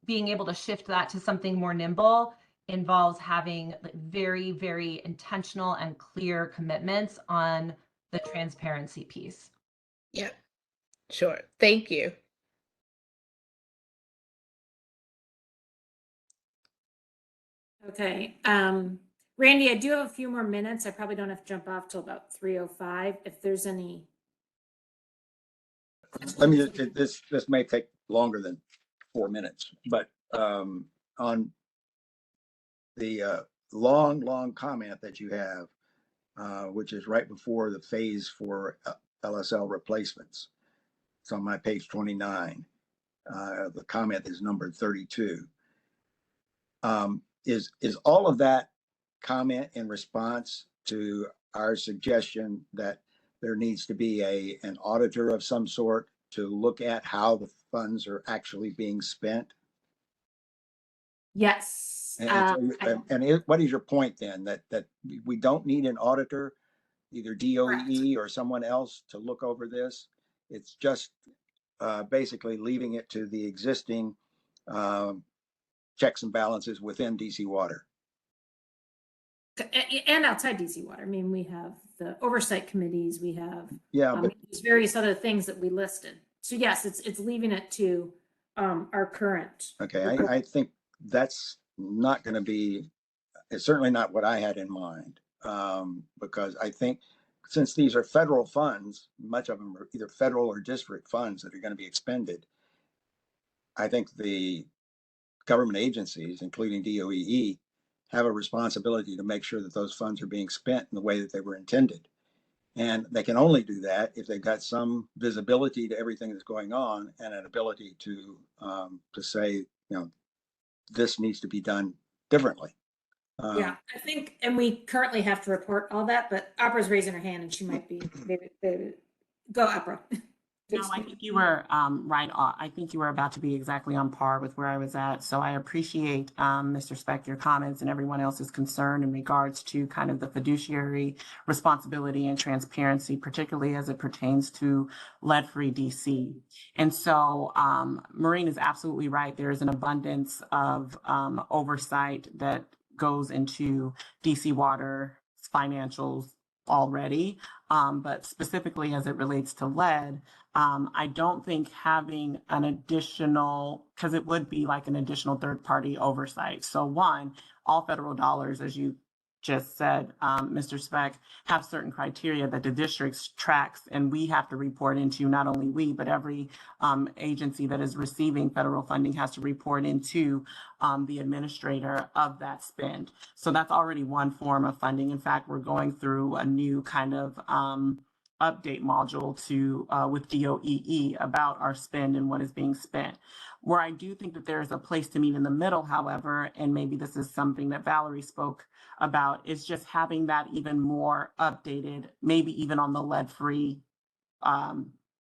Being able to shift that to something more nimble involves having very, very intentional and clear commitments on the transparency piece. Yeah, sure. Thank you. Okay. Randy, I do have a few more minutes. I probably don't have to jump off till about 3:05. If there's any. Let me, this may take longer than 4 minutes, but on the long comment that you have, which is right before the phase for LSL replacements. It's on my page 29. The comment is numbered 32. Is all of that comment in response to our suggestion that there needs to be an auditor of some sort to look at how the funds are actually being spent? Yes. What is your point then, that we don't need an auditor, either DOE or someone else, to look over this? It's just basically leaving it to the existing checks and balances within DC Water. And outside DC Water. I mean, we have the oversight committees, we have but there's various other things that we listed. So yes, it's leaving it to our current. Okay, I think that's not going to be, it's certainly not what I had in mind, because I think since these are federal funds, much of them are either federal or district funds that are going to be expended, I think the government agencies, including DOEE, have a responsibility to make sure that those funds are being spent in the way that they were intended. And they can only do that if they've got some visibility to everything that's going on and an ability to say, you know, this needs to be done differently. Yeah, I think, and we currently have to report all that, but Opera's raising her hand and she might be, go Opera. No, I think you were right on. I think you were about to be exactly on par with where I was at. So I appreciate, Mr. Speck, your comments and everyone else's concern in regards to kind of the fiduciary responsibility and transparency, particularly as it pertains to lead-free DC. And so Maureen is absolutely right. There is an abundance of oversight that goes into DC Water's financials already. But specifically as it relates to lead, I don't think having an additional, because it would be like an additional third-party oversight. So one, all federal dollars, as you just said, Mr. Speck, have certain criteria that the district tracks, and we have to report into, not only we, but every agency that is receiving federal funding has to report into the administrator of that spend. So that's already one form of funding. In fact, we're going through a new kind of update module to with DOEE about our spend and what is being spent. Where I do think that there is a place to meet in the middle, however, and maybe this is something that Valerie spoke about, is just having that even more updated, maybe even on the lead-free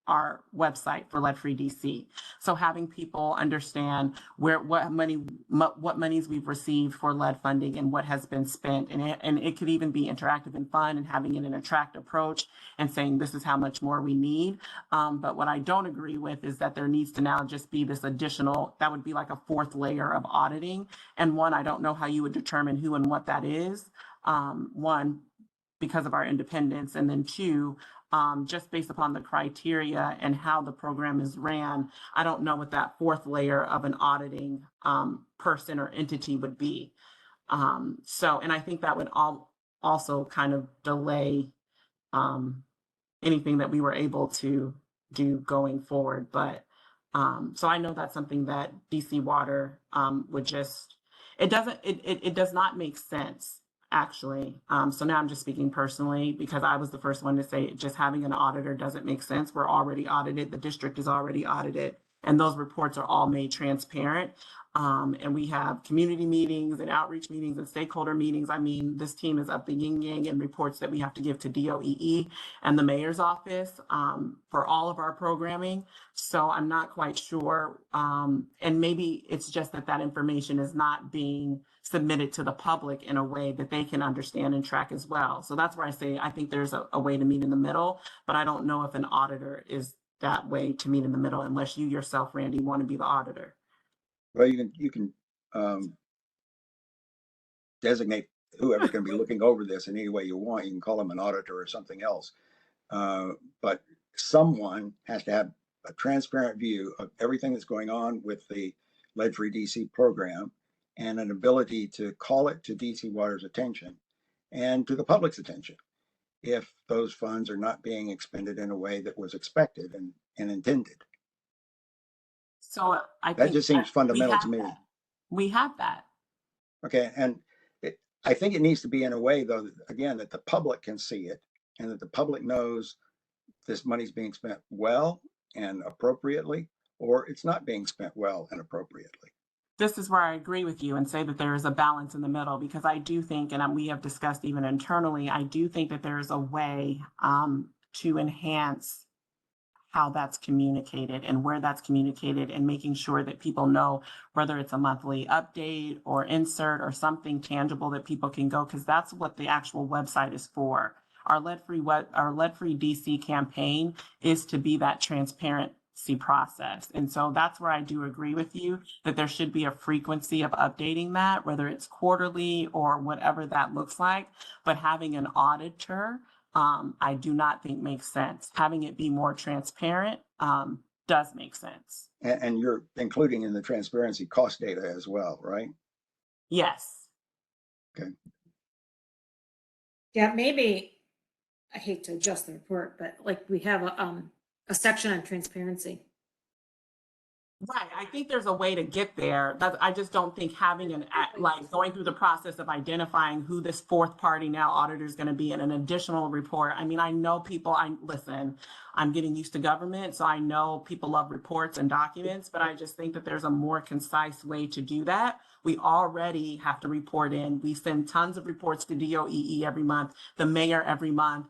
our website for lead-free DC. So having people understand what monies we've received for lead funding and what has been spent, and it could even be interactive and fun, and having it an attract approach and saying this is how much more we need. But what I don't agree with is that there needs to now just be this additional, that would be like a fourth layer of auditing. And one, I don't know how you would determine who and what that is. One, because of our independence, and then two, just based upon the criteria and how the program is ran, I don't know what that fourth layer of an auditing person or entity would be. So, and I think that would also kind of delay anything that we were able to do going forward. But so I know that's something that DC Water would just, it does not make sense, actually. So now I'm just speaking personally because I was the first one to say just having an auditor doesn't make sense. We're already audited. The district is already audited, and those reports are all made transparent. And we have community meetings and outreach meetings and stakeholder meetings. I mean, this team is up the yin yang and reports that we have to give to DOEE and the mayor's office for all of our programming. So I'm not quite sure. And maybe it's just that information is not being submitted to the public in a way that they can understand and track as well. So that's where I say I think there's a way to meet in the middle, but I don't know if an auditor is that way to meet in the middle unless you yourself, Randy, want to be the auditor. Well, you can designate whoever's going to be looking over this in any way you want. You can call them an auditor or something else. But someone has to have a transparent view of everything that's going on with the lead-free DC program and an ability to call it to DC Water's attention and to the public's attention if those funds are not being expended in a way that was expected and intended. So I that think just seems fundamental to me. We have that. Okay, and I think it needs to be in a way, though, again, that the public can see it and that the public knows this money's being spent well and appropriately, or it's not being spent well and appropriately. This is where I agree with you and say that there is a balance in the middle, because I do think, and we have discussed even internally, I do think that there is a way to enhance how that's communicated and where that's communicated, and making sure that people know whether it's a monthly update or insert or something tangible that people can go, because that's what the actual website is for. Our lead-free DC campaign is to be that transparency process. And so that's where I do agree with you that there should be a frequency of updating that, whether it's quarterly or whatever that looks like. But having an auditor, I do not think makes sense. Having it be more transparent does make sense. And you're including in the transparency cost data as well, right? Yes. Okay. Yeah, maybe, I hate to adjust the report, but like we have a section on transparency. Right. I think there's a way to get there. I just don't think having like going through the process of identifying who this fourth party now auditor is going to be in an additional report. I mean, I know people, listen, I'm getting used to government, so I know people love reports and documents, but I just think that there's a more concise way to do that. We already have to report in. We send tons of reports to DOEE every month, the mayor every month.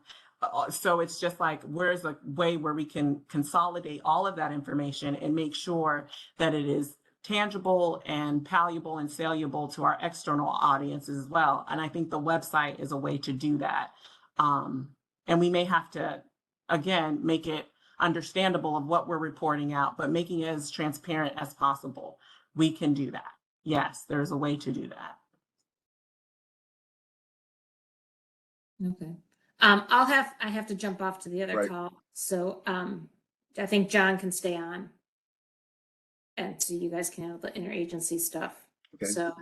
So it's just like, where's a way where we can consolidate all of that information and make sure that it is tangible and palatable and saleable to our external audiences as well. And I think the website is a way to do that. And we may have to, again, make it understandable of what we're reporting out, but making it as transparent as possible. We can do that. Yes, there's a way to do that. Okay. I have to jump off to the other Right. call. So, I think John can stay on. And so you guys can handle the interagency stuff. Okay. So,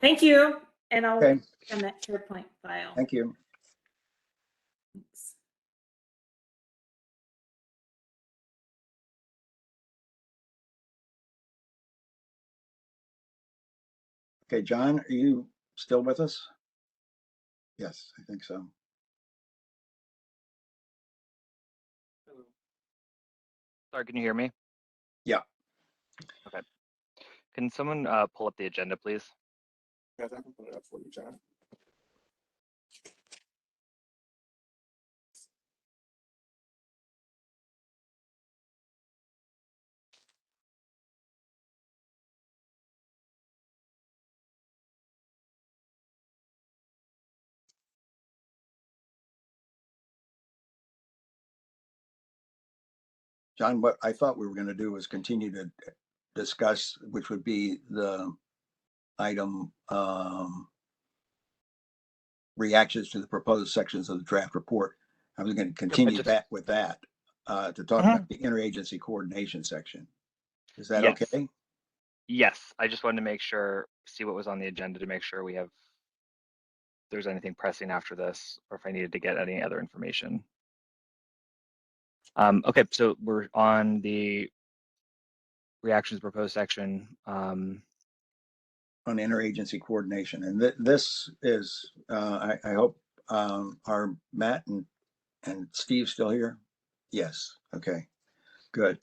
thank you. And I'll Okay. on that SharePoint file. Thank you. Thanks. Okay, John, are you still with us? Yes, I think so. Sorry, can you hear me? Yeah. Okay. Can someone pull up the agenda, please? Yes, I can put it up for you, John. John, what I thought we were going to do was continue to discuss, which would be the item reactions to the proposed sections of the draft report. I was going to continue back with that to talk about the interagency coordination section. Is that Yes. okay? Yes, I just wanted to make sure, see what was on the agenda to make sure we have, if there's anything pressing after this, or if I needed to get any other information. Okay, so we're on the reactions proposed section. On interagency coordination. And this is, I hope are Matt and Steve still here? Yes. Okay, good.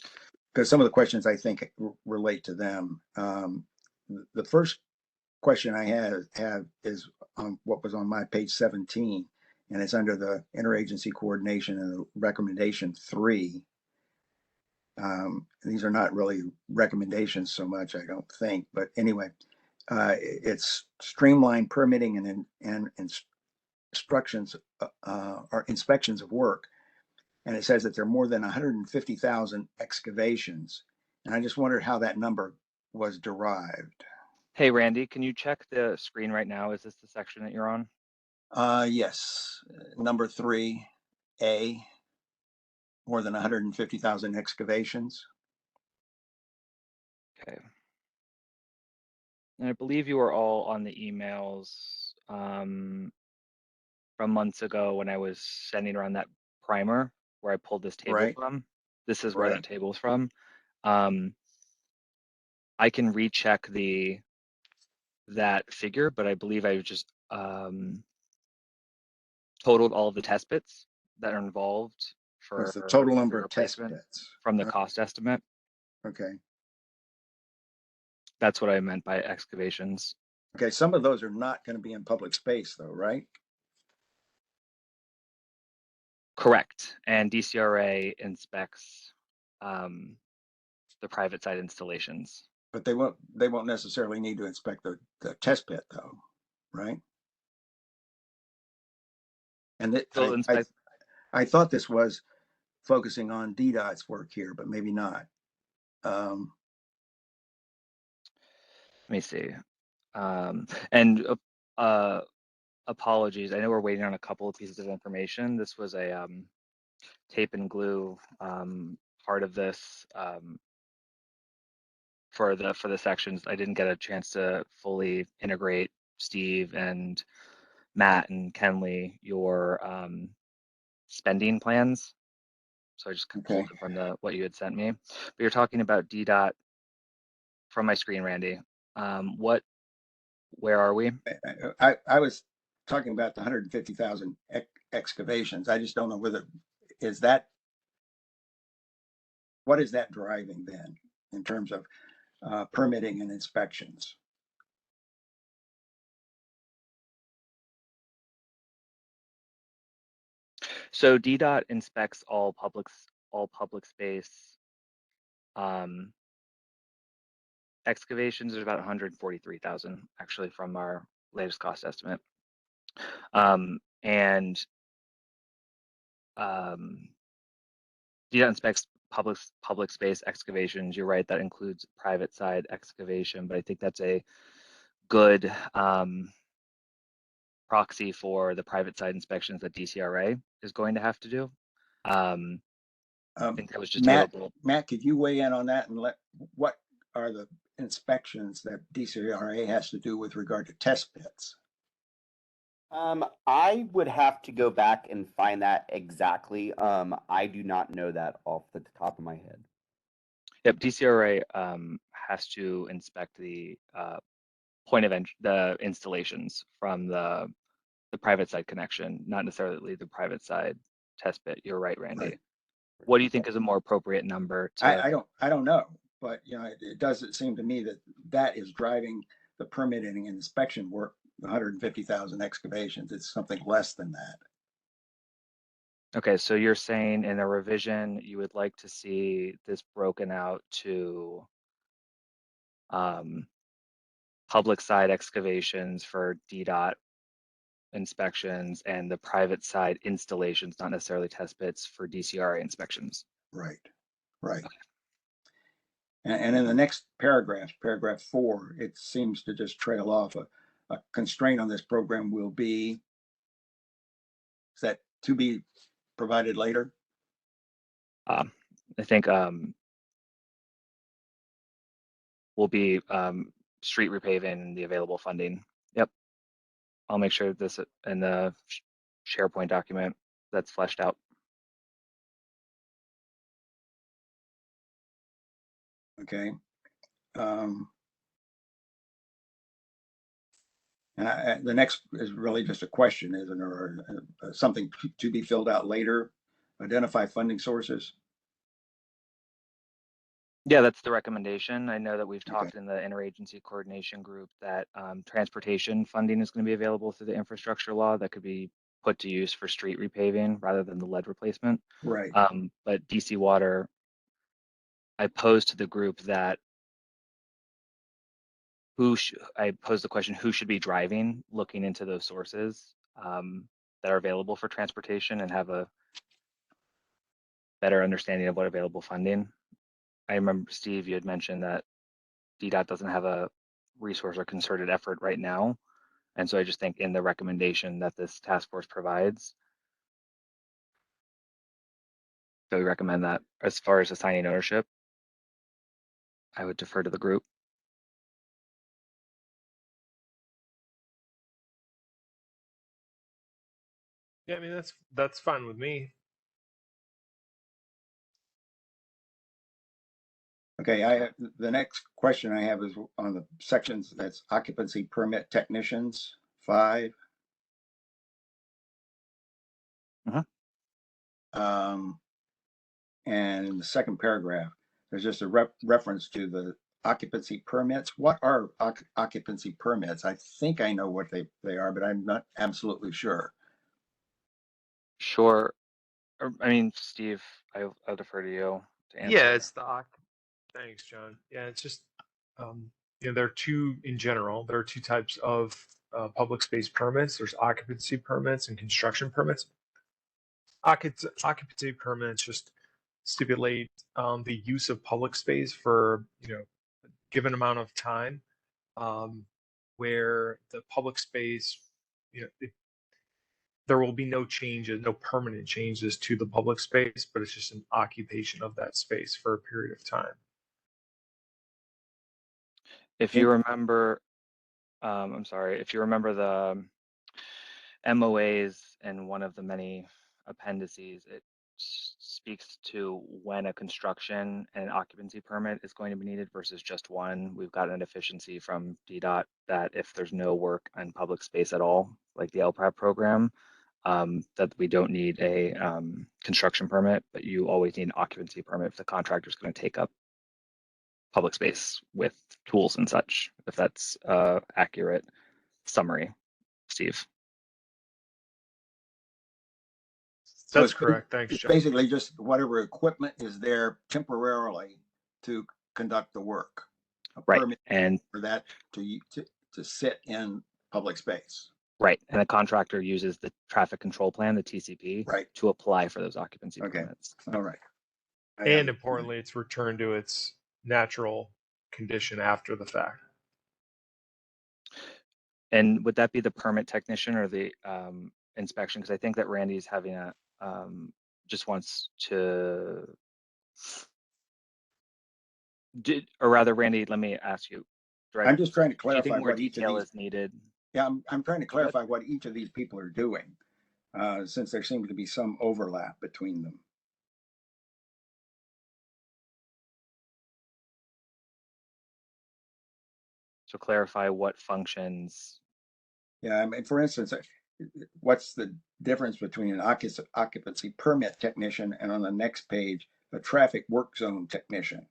Because some of the questions I think relate to them. The first question I have is on what was on my page 17, and it's under the interagency coordination and recommendation 3. These are not really recommendations so much, I don't think, but anyway, it's streamline permitting and instructions or inspections of work. And it says that there are more than 150,000 excavations. And I just wondered how that number was derived. Hey, Randy, can you check the screen right now? Is this the section that you're on? Yes, number 3A, more than 150,000 excavations. Okay. And I believe you were all on the emails from months ago when I was sending around that primer where I pulled this table Right. from. This is where Right. that table's from. I can recheck that figure, but I believe I just totaled all of the test bits that are involved for What's the total number the of test replacement bits? from the cost estimate. Okay. That's what I meant by excavations. Okay, some of those are not going to be in public space though, right? Correct. And DCRA inspects the private site installations. But they won't necessarily need to inspect the test pit though, right? And They'll inspect. I thought this was focusing on DDOT's work here, but maybe not. Let me see. And apologies. I know we're waiting on a couple of pieces of information. This was a tape and glue part of this for the sections. I didn't get a chance to fully integrate Steve and Matt and Kenley, your spending plans. So I just pulled it from what you had sent me. But you're talking about DDOT from my screen, Randy. Where are we? I was talking about the 150,000 excavations. I just don't know whether, what is that driving then in terms of permitting and inspections? So DDOT inspects all public space excavations. There's about 143,000 actually from our latest cost estimate. And DDOT inspects public space excavations. You're right, that includes private side excavation, but I think that's a good proxy for the private side inspections that DCRA is going to have to do. I think that was just Matt, could you weigh in on that and what are the inspections that DCRA has to do with regard to test pits? I would have to go back and find that exactly. I do not know that off the top of my head. Yep, DCRA has to inspect the point of entry, the installations from the private side connection, not necessarily the private side test pit. You're right, Randy. Right. What do you think is a more appropriate number to? I don't know, but you know, it doesn't seem to me that is driving the permitting and inspection work. 150,000 excavations. It's something less than that. Okay, so you're saying in a revision, you would like to see this broken out to public side excavations for DDOT inspections and the private side installations, not necessarily test pits, for DCRA inspections. Right, right. And in the next paragraph 4, it seems to just trail off. A constraint on this program will be, is that to be provided later? I think will be street repaving and the available funding. Yep. I'll make sure this in the SharePoint document that's fleshed out. Okay. And the next is really just a question, isn't it, or something to be filled out later? Identify funding sources. Yeah, that's the recommendation. I know that we've talked in the interagency coordination group that transportation funding is going to be available through the infrastructure law that could be put to use for street repaving rather than the lead replacement. Right. But DC Water, I posed to the group that I posed the question, who should be driving, looking into those sources that are available for transportation and have a better understanding of what available funding. I remember, Steve, you had mentioned that DDOT doesn't have a resource or concerted effort right now. And so I just think in the recommendation that this task force provides, so we recommend that as far as assigning ownership, I would defer to the group. Yeah, I mean, that's fine with me. Okay, the next question I have is on the sections that's occupancy permit technicians, 5. And in the second paragraph, there's just a reference to the occupancy permits. What are occupancy permits? I think I know what they are, but I'm not absolutely sure. Sure. I mean, Steve, I'll defer to you to answer. Yeah, it's thanks, John. Yeah, it's just, there are two in general. There are two types of public space permits. There's occupancy permits and construction permits. Occupancy permits just stipulate the use of public space for a given amount of time, where the public space, there will be no changes, no permanent changes to the public space, but it's just an occupation of that space for a period of time. If you remember, I'm sorry, if you remember the MOAs and one of the many appendices, it speaks to when a construction and occupancy permit is going to be needed versus just one. We've got an efficiency from DDOT that if there's no work in public space at all, like the LPRAP program, that we don't need a construction permit, but you always need an occupancy permit if the contractor's going to take up public space with tools and such, if that's accurate summary, Steve. So That's it's correct. Thanks, It's John. basically just whatever equipment is there temporarily to conduct the work. A Right. permit And for that to sit in public space. right. And the contractor uses the traffic control plan, the TCP, Right. to apply for those occupancy Okay. permits. All right. And importantly, it's returned to its natural condition after the fact. And would that be the permit technician or the inspection? Because I think that Randy's having a just wants to or rather, Randy, let me ask you. I'm just trying to Do you think clarify more what each of detail these. is needed? Yeah, I'm trying to clarify what each of these people are doing, since there seems to be some overlap between them. So clarify what functions. Yeah, I mean, for instance, what's the difference between an occupancy permit technician and on the next page, a traffic work zone technician?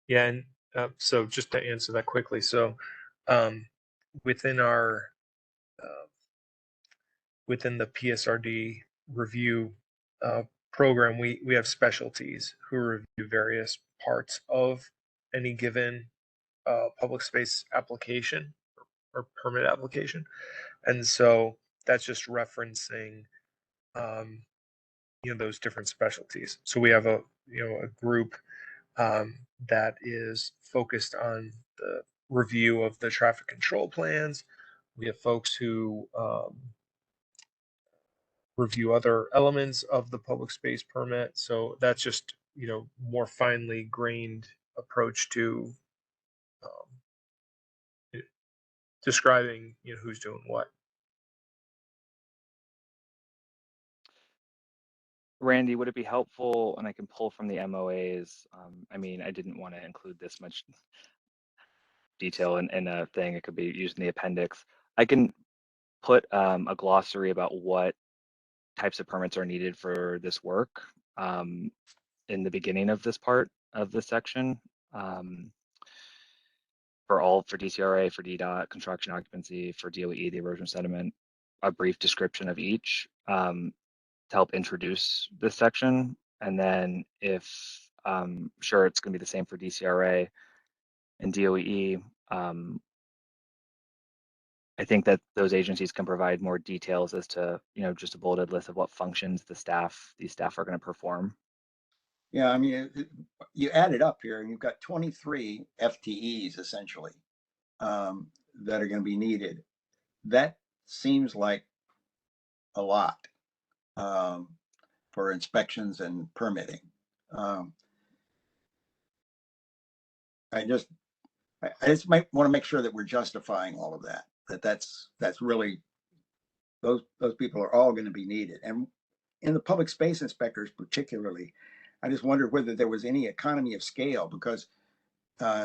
Yeah, and so just to answer that quickly, so within our within the PSRD review program, we have specialties who review various parts of any given public space application or permit application, and so that's just referencing those different specialties. So we have a group that is focused on the review of the traffic control plans. We have folks who review other elements of the public space permit. So that's just, more finely grained approach to describing, who's doing what. Randy, would it be helpful, and I can pull from the MOAs? I mean, I didn't want to include this much detail in a thing. It could be used in the appendix. I can put a glossary about what types of permits are needed for this work in the beginning of this part of this section. For DCRA, for DDOT, construction occupancy, for DOE, the erosion sediment, a brief description of each to help introduce this section. And then if, sure, it's going to be the same for DCRA and DOE. I think that those agencies can provide more details as to, just a bulleted list of what functions these staff are going to perform. Yeah, I mean, you add it up here and you've got 23 FTEs essentially that are going to be needed. That seems like a lot for inspections and permitting. I just might want to make sure that we're justifying all of that. That's really those people are all going to be needed. And in the public space inspectors particularly, I just wondered whether there was any economy of scale, because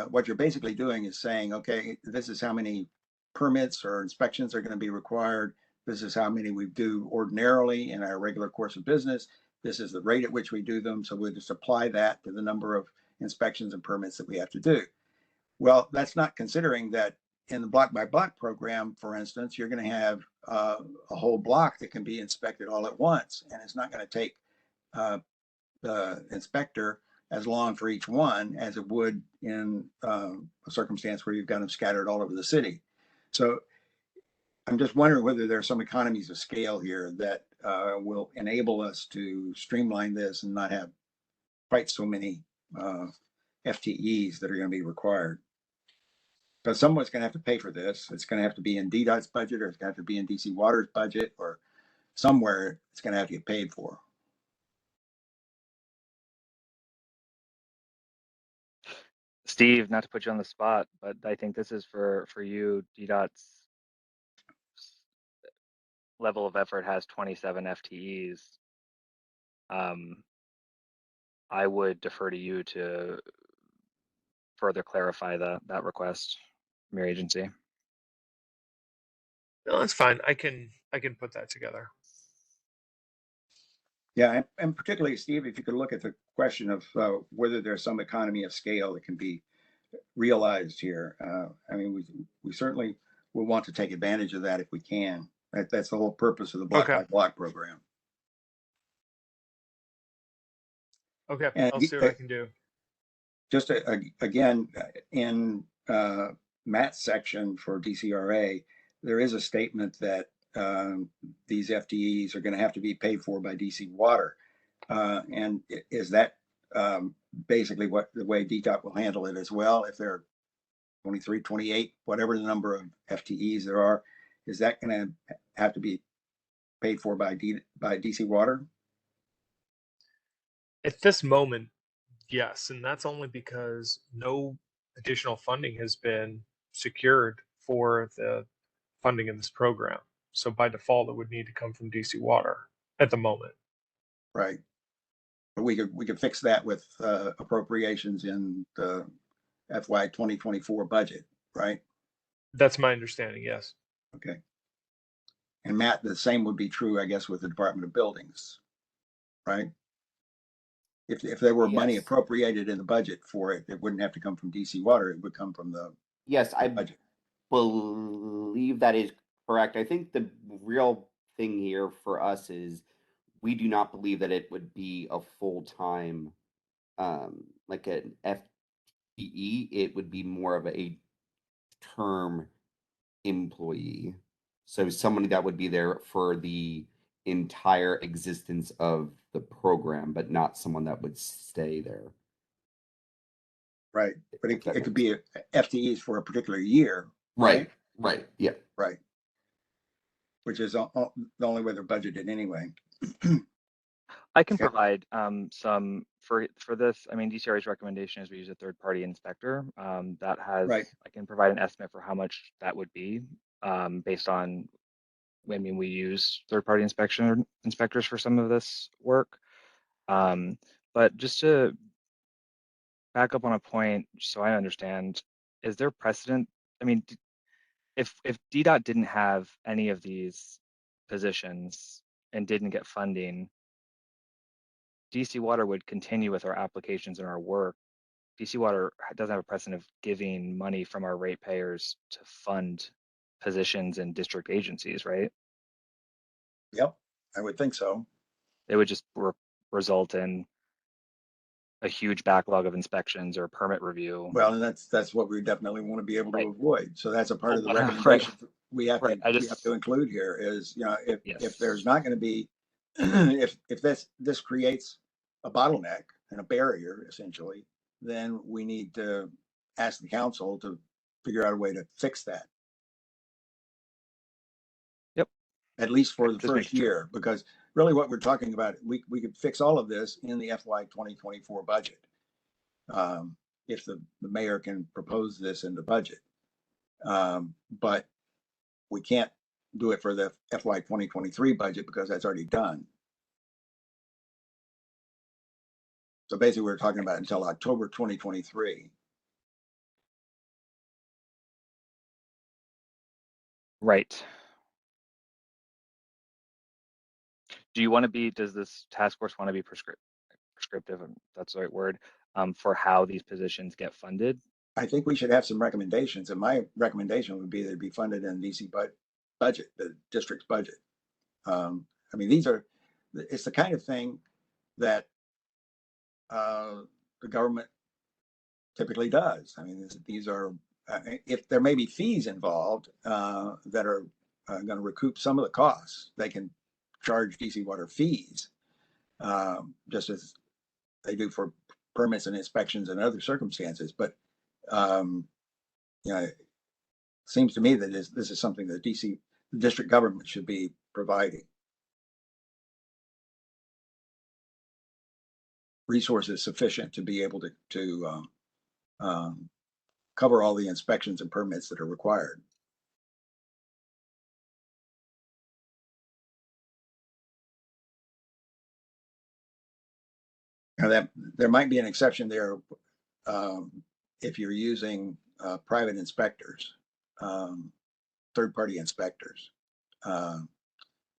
what you're basically doing is saying, okay, this is how many permits or inspections are going to be required. This is how many we do ordinarily in our regular course of business. This is the rate at which we do them. So we'll just apply that to the number of inspections and permits that we have to do. Well, that's not considering that in the block by block program, for instance, you're going to have a whole block that can be inspected all at once. And it's not going to take the inspector as long for each one as it would in a circumstance where you've got them scattered all over the city. So I'm just wondering whether there are some economies of scale here that will enable us to streamline this and not have quite so many FTEs that are going to be required. Because someone's going to have to pay for this. It's going to have to be in DDOT's budget, or it's going to have to be in DC Water's budget, or somewhere it's going to have to get paid for. Steve, not to put you on the spot, but I think this is for you, DDOT's level of effort has 27 FTEs, I would defer to you to further clarify that request from your agency. No, that's fine. I can put that together. Yeah, and particularly, Steve, if you could look at the question of whether there's some economy of scale that can be realized here. I mean, we certainly will want to take advantage of that if we can. That's the whole purpose of the block Okay. by block program. Okay, And I'll see what I can do. just again, in Matt's section for DCRA, there is a statement that these FTEs are going to have to be paid for by DC Water. And is that basically what the way DTOP will handle it as well? If there are 23, 28, whatever the number of FTEs there are, is that going to have to be paid for by DC Water? At this moment, yes, and that's only because no additional funding has been secured for the funding of this program. So by default, it would need to come from DC Water at the moment. Right. But we could fix that with appropriations in the FY 2024 budget, right? That's my understanding, yes. Okay. And Matt, the same would be true, I guess, with the Department of Buildings, right? If there were money Yes. appropriated in the budget for it, it wouldn't have to come from DC Water. It would come from the Yes, I budget. believe that is correct. I think the real thing here for us is we do not believe that it would be a full-time, like an FTE. It would be more of a term employee. So somebody that would be there for the entire existence of the program, but not someone that would stay there. Right. But If that it could makes be FTEs for a particular year. Right, right, yeah. Right. Which is the only way they're budgeted anyway. I can Okay. provide some for this. I mean, DCRA's recommendation is we use a third-party inspector that has. Right. I can provide an estimate for how much that would be based on. I mean, we use third-party inspectors for some of this work. But just to back up on a point, so I understand, is there precedent? I mean, if DDOT didn't have any of these positions and didn't get funding, DC Water would continue with our applications and our work. DC Water doesn't have a precedent of giving money from our ratepayers to fund positions in district agencies, right? Yep, I would think so. It would just result in a huge backlog of inspections or permit review. Well, and that's what we definitely want to be able to Right. avoid. So that's a part of the Right. recommendation we have Right. to we have to include here is, if Yes. there's not going to be if this creates a bottleneck and a barrier essentially, then we need to ask the council to figure out a way to fix that. Yep. At least for the Just making first sure. year, because really what we're talking about, we could fix all of this in the FY 2024 budget. If the mayor can propose this in the budget. But we can't do it for the FY 2023 budget because that's already done. So basically, we're talking about until October 2023. Right. Do you want to be, does this task force want to be prescriptive, if that's the right word, for how these positions get funded? I think we should have some recommendations, and my recommendation would be that it be funded in DC budget, the district's budget. I mean, it's the kind of thing that the government typically does. I mean, these are, if there may be fees involved that are going to recoup some of the costs, they can charge DC Water fees, just as they do for permits and inspections and other circumstances. But it seems to me that this is something that the district government should be providing. Resources sufficient to be able to cover all the inspections and permits that are required. Now that there might be an exception there if you're using private inspectors, third-party inspectors,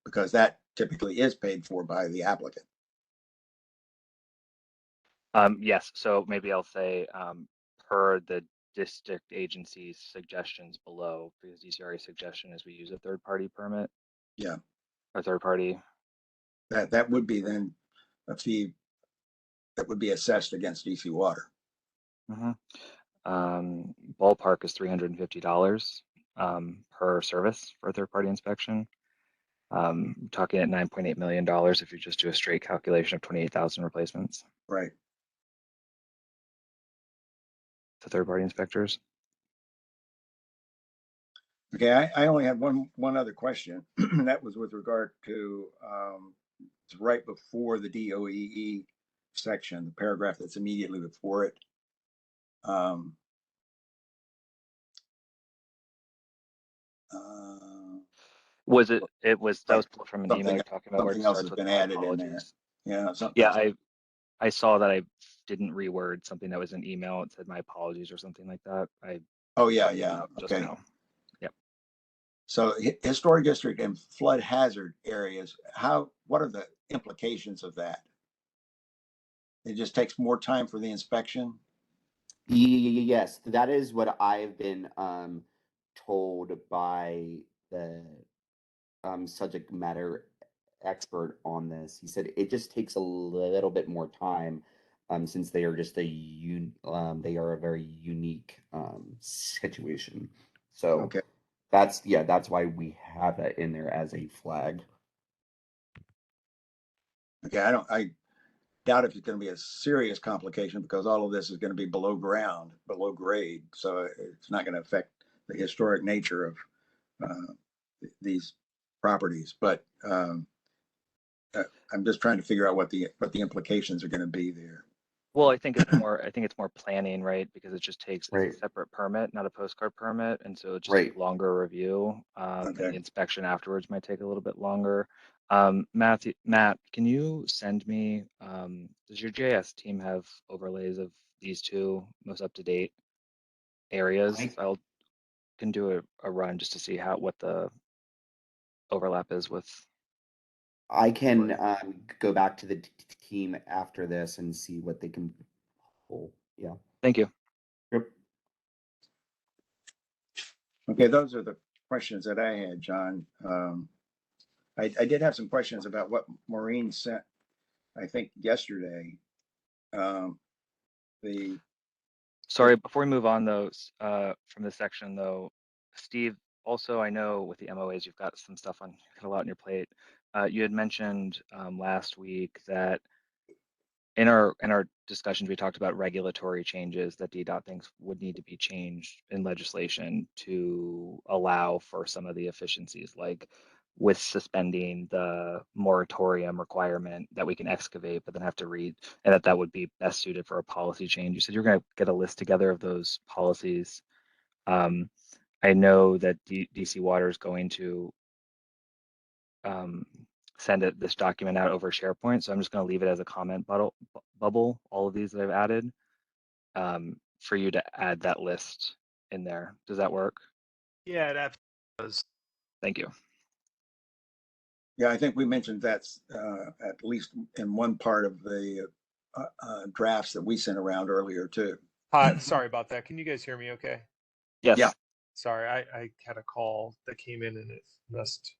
because that typically is paid for by the applicant. Yes, so maybe I'll say per the district agency's suggestions below, because DCRA's suggestion is we use a third-party permit Yeah, or third-party. that would be then a fee that would be assessed against DC Water. Ballpark is $350 per service for a third-party inspection. Talking at $9.8 million if you just do a straight calculation of 28,000 replacements Right. to third-party inspectors. Okay, I only had one other question. That was with regard to it's right before the DOEE section, the paragraph that's immediately before it. Was it? It was that was pulled from an Something- email you're talking about where it something else starts has with been my added in there. apologies. Yeah, something. Yeah, I saw that I didn't reword something that was an email. It said my apologies or something like that. Oh, yeah, yeah. Just Okay. now. Yep. So historic district and flood hazard areas, what are the implications of that? It just takes more time for the inspection? Yes, that is what I've been told by the subject matter expert on this. He said it just takes a little bit more time since they are just they are a very unique situation. So Okay. that's why we have that in there as a flag. Okay, I doubt if it's going to be a serious complication because all of this is going to be below ground, below grade. So it's not going to affect the historic nature of these properties. But I'm just trying to figure out what the implications are going to be there. Well, I think it's more planning, right? Because it just takes it's Right. a separate permit, not a postcard permit, and so it just Right. take longer review. And Okay. the inspection afterwards might take a little bit longer. Matt, can you send me? Does your JS team have overlays of these two most up to date areas? I can do a run just to see what the overlap is with. I can go back to the team after this and see what they can pull. Yeah. Thank you. Yep. Okay, those are the questions that I had, John. I did have some questions about what Maureen sent, I think, yesterday. Sorry, before we move on though, from this section though, Steve, also I know with the MOAs, you've got some stuff you've got a lot on your plate. You had mentioned last week that in our discussions, we talked about regulatory changes that DDOT thinks would need to be changed in legislation to allow for some of the efficiencies, like with suspending the moratorium requirement that we can excavate, but then have to read, and that would be best suited for a policy change. You said you're going to get a list together of those policies. I know that DC Water is going to send this document out over SharePoint, so I'm just going to leave it as a comment bubble, all of these that I've added, for you to add that list in there. Does that work? Yeah, it absolutely does. Thank you. Yeah, I think we mentioned that's at least in one part of the drafts that we sent around earlier too. Hi, sorry about that. Can you guys hear me okay? Yes. Yeah. Sorry, I had a call that came in and it messed.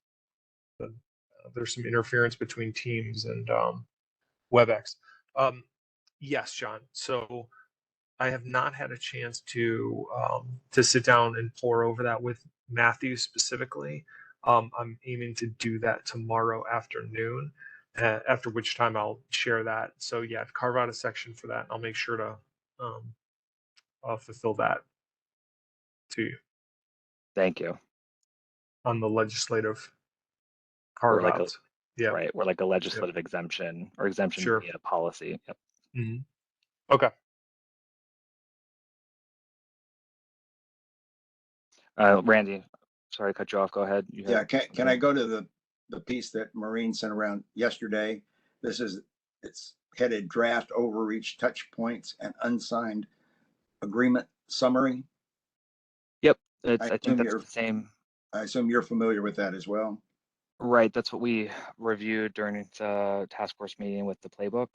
There's some interference between Teams and WebEx. Yes, John. So I have not had a chance to sit down and pour over that with Matthew specifically. I'm aiming to do that tomorrow afternoon, after which time I'll share that. So yeah, carve out a section for that. I'll make sure to fulfill that to you Thank you. on the legislative Or carve like outs. Yeah. Right. Or like a legislative exemption or exemption Sure. via policy. Yep. Mm-hmm. Okay. Randy, sorry to cut you off. Go ahead. You Yeah, had can I something? go to the piece that Maureen sent around yesterday? It's headed draft overreach touch points and unsigned agreement summary. Yep, I I think assume that's you're, the same. I assume you're familiar with that as well. Right, that's what we reviewed during the task force meeting with the playbook.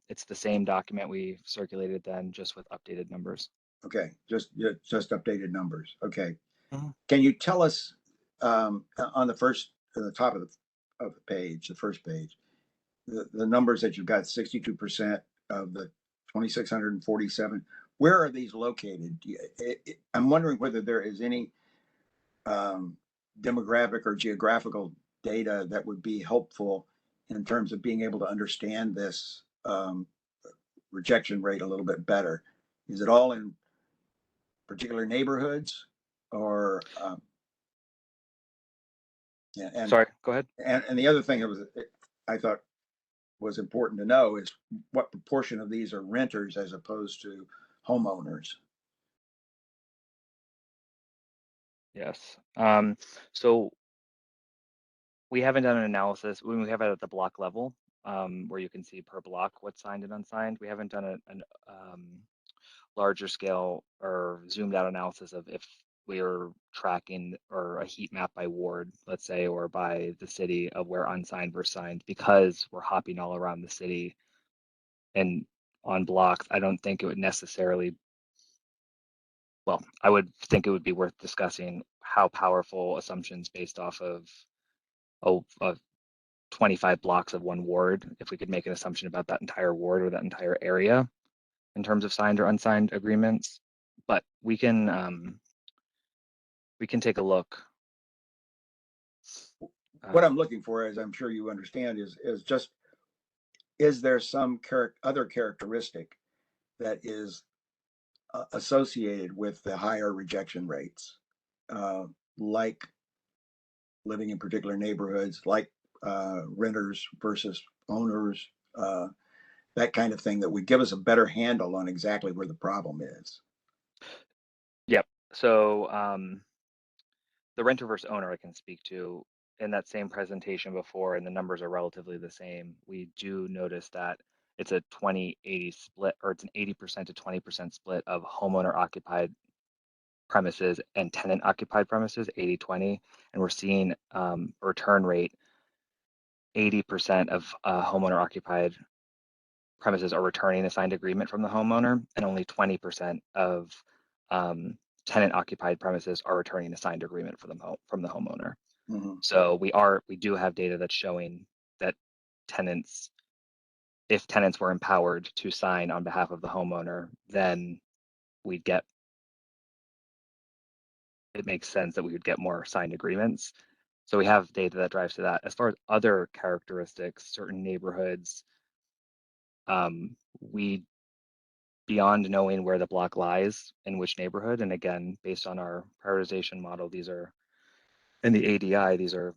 It's the same document we circulated then, just with updated numbers. Okay, just updated numbers. Okay. Mhm. Can you tell us on the top of the page, the first page, the numbers that you've got, 62% of the 2,647, where are these located? I'm wondering whether there is any demographic or geographical data that would be helpful in terms of being able to understand this rejection rate a little bit better. Is it all in particular neighborhoods or yeah, Sorry, go ahead. and the other thing I thought was important to know is what proportion of these are renters as opposed to homeowners. Yes. So we haven't done an analysis. We have it at the block level, where you can see per block what's signed and unsigned. We haven't done an larger scale or zoomed out analysis of if we are tracking or a heat map by ward, let's say, or by the city of where unsigned versus signed, because we're hopping all around the city and on blocks. I don't think it would necessarily, well, I would think it would be worth discussing how powerful assumptions based off of 25 blocks of one ward, if we could make an assumption about that entire ward or that entire area in terms of signed or unsigned agreements. But we can take a look. What I'm looking for, as I'm sure you understand, is just, is there some other characteristic that is associated with the higher rejection rates, like living in particular neighborhoods, like renters versus owners, that kind of thing that would give us a better handle on exactly where the problem is. Yep. So the renter versus owner I can speak to in that same presentation before, and the numbers are relatively the same. We do notice that it's a 20-80 split, or it's an 80% to 20% split of homeowner occupied premises and tenant occupied premises, 80-20. And we're seeing a return rate, 80% of homeowner occupied premises are returning a signed agreement from the homeowner, and only 20% of tenant occupied premises are returning a signed agreement from the homeowner. Mm-hmm. So we do have data that's showing that if tenants were empowered to sign on behalf of the homeowner, then it makes sense that we would get more signed agreements. So we have data that drives to that. As far as other characteristics, certain neighborhoods, beyond knowing where the block lies in which neighborhood, and again, based on our prioritization model, these are in the ADI, these are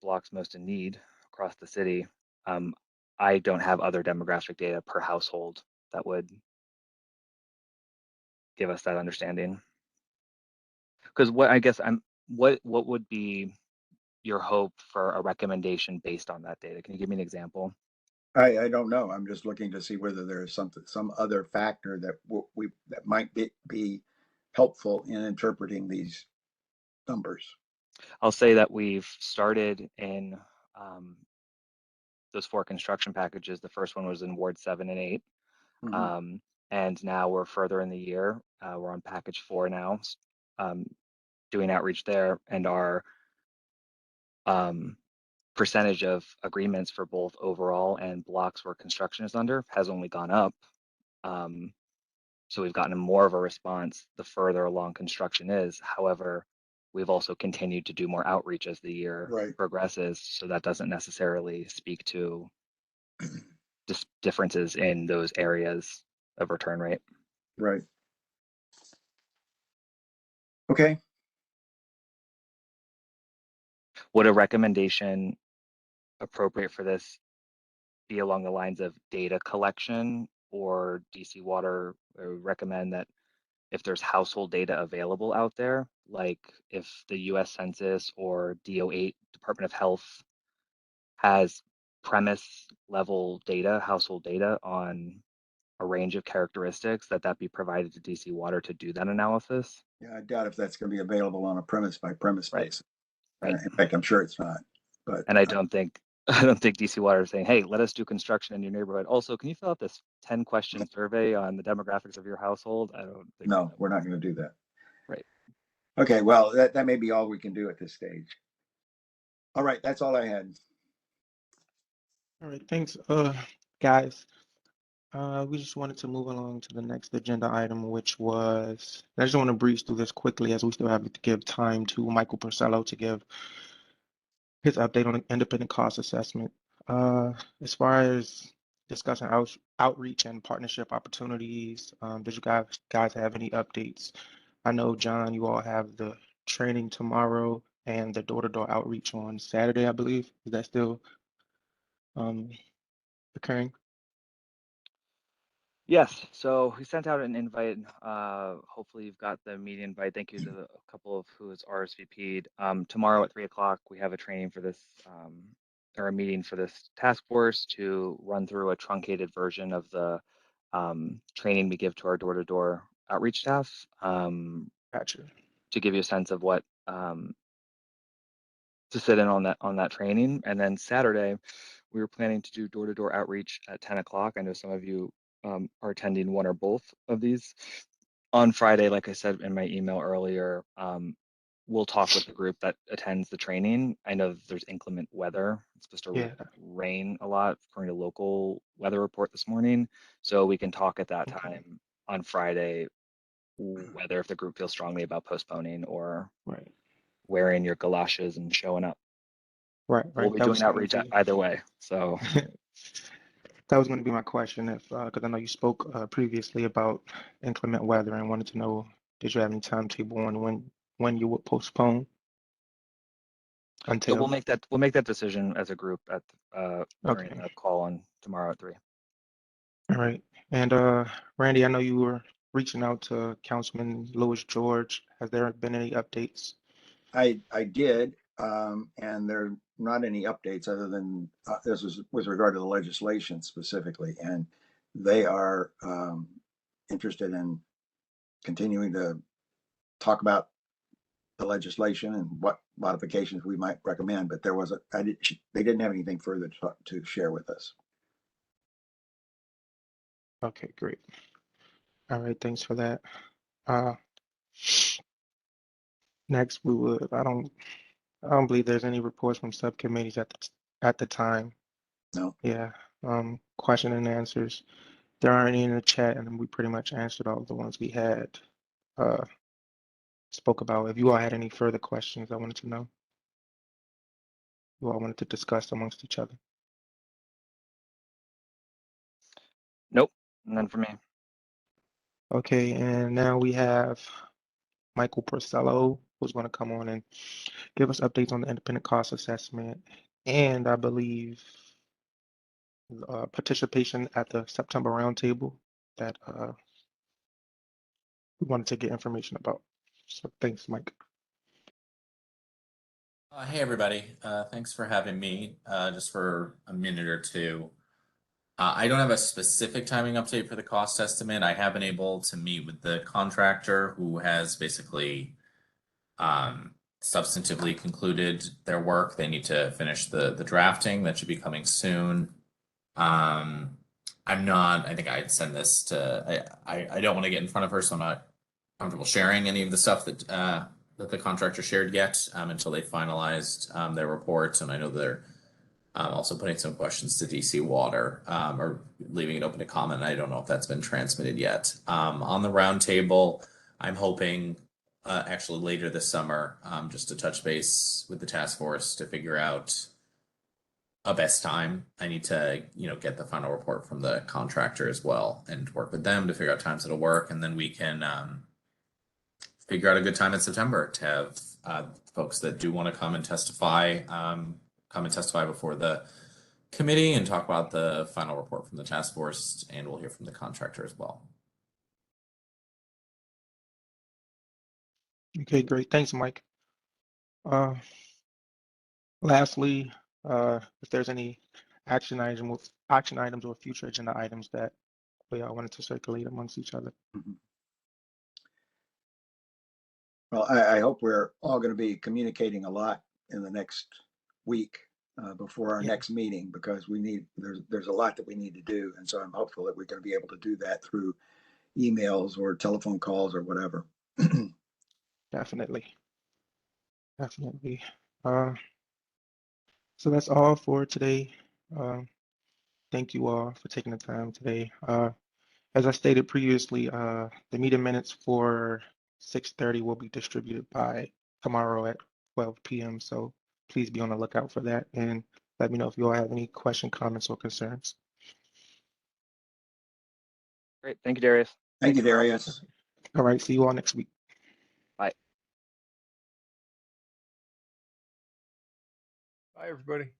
blocks most in need across the city. I don't have other demographic data per household that would give us that understanding. Because what would be your hope for a recommendation based on that data? Can you give me an example? I don't know. I'm just looking to see whether there is some other factor that might be helpful in interpreting these numbers. I'll say that we've started in those 4 construction packages. The first one was in Ward 7 and 8. Mm-hmm. And now we're further in the year. We're on package 4 now, doing outreach there, and our percentage of agreements for both overall and blocks where construction is under has only gone up. So we've gotten more of a response the further along construction is. However, we've also continued to do more outreach as the year progresses. So that doesn't necessarily speak to just differences in those areas of return rate. Right. Okay. Would a recommendation appropriate for this be along the lines of data collection, or DC Water recommend that if there's household data available out there, like if the US Census or DO8, Department of Health, has premise level data, household data on a range of characteristics, that be provided to DC Water to do that analysis. Yeah, I doubt if that's going to be available on a premise by premise Right. basis. Right. In fact, I'm sure it's not. But And I don't think DC Water is saying, hey, let us do construction in your neighborhood. Also, can you fill out this 10 question survey on the demographics of your household? I don't think. no, we're not going to do that. Right. Okay, well, that may be all we can do at this stage. All right, that's all I had. All right, thanks, guys. We just wanted to move along to the next agenda item, which was, I just want to breeze through this quickly as we still have to give time to Michael Porcello to give his update on the independent cost assessment. As far as discussing outreach and partnership opportunities, did you guys have any updates? I know, John, you all have the training tomorrow and the door-to-door outreach on Saturday, I believe. Is that still occurring? Yes, so we sent out an invite. Hopefully you've got the meeting invite. Thank you to a couple of who has RSVP'd. Tomorrow at 3 o'clock, we have a training for this, or a meeting for this task force to run through a truncated version of the training we give to our door-to-door outreach staff. Gotcha. To give you a sense of what to sit in on that training. And then Saturday, we were planning to do door-to-door outreach at 10 o'clock. I know some of you are attending one or both of these. On Friday, like I said in my email earlier, we'll talk with the group that attends the training. I know that there's inclement weather. It's supposed to Yeah. rain a lot according to local weather report this morning. So we can talk at that time on Friday, whether if the group feels strongly about postponing or Right. wearing your galoshes and showing up. Right. We'll be That was doing going outreach to be, either way. So that was going to be my question, if because I know you spoke previously about inclement weather and wanted to know, did you have any timetable on when you would postpone so until? we'll make that decision as a group at during Okay. the call on tomorrow at 3. All right. And Randy, I know you were reaching out to Councilman Louis George. Has there been any updates? I did, and there are not any updates other than this was with regard to the legislation specifically, and they are interested in continuing to talk about the legislation and what modifications we might recommend. But they didn't have anything further to share with us. Okay, great. All right, thanks for that. Next, I don't believe there's any reports from subcommittees at the time. No. Yeah. Question and answers. There aren't any in the chat, and we pretty much answered all the ones we had spoke about. If you all had any further questions, I wanted to know. You all wanted to discuss amongst each other. Nope, none for me. Okay, and now we have Michael Porcello, who's going to come on and give us updates on the independent cost assessment, and I believe participation at the September roundtable that we wanted to get information about. So thanks, Mike. Hey, everybody. Thanks for having me just for a minute or two. I don't have a specific timing update for the cost estimate. I have been able to meet with the contractor who has basically substantively concluded their work. They need to finish the drafting. That should be coming soon. I think I'd send this to, I don't want to get in front of her, so I'm not comfortable sharing any of the stuff that the contractor shared yet until they finalized their reports. And I know they're also putting some questions to DC Water or leaving it open to comment. I don't know if that's been transmitted yet. On the roundtable, I'm hoping actually later this summer just to touch base with the task force to figure out a best time. I need to, get the final report from the contractor as well and work with them to figure out times that'll work. And then we can figure out a good time in September to have folks that do want to come and testify before the committee and talk about the final report from the task force, and we'll hear from the contractor as well. Okay, great. Thanks, Mike. Lastly, if there's any action items or future agenda items that we all wanted to circulate amongst each other. Well, I hope we're all going to be communicating a lot in the next week before our Yeah. next meeting, because there's a lot that we need to do. And so I'm hopeful that we're going to be able to do that through emails or telephone calls or whatever. Definitely. Definitely. So that's all for today. Thank you all for taking the time today. As I stated previously, the meeting minutes for 6:30 will be distributed by tomorrow at 12 p.m. So please be on the lookout for that and let me know if you all have any questions, comments, or concerns. Great. Thank you, Darius. Thank you, Darius. All right. See you all next week. Bye. Bye, everybody.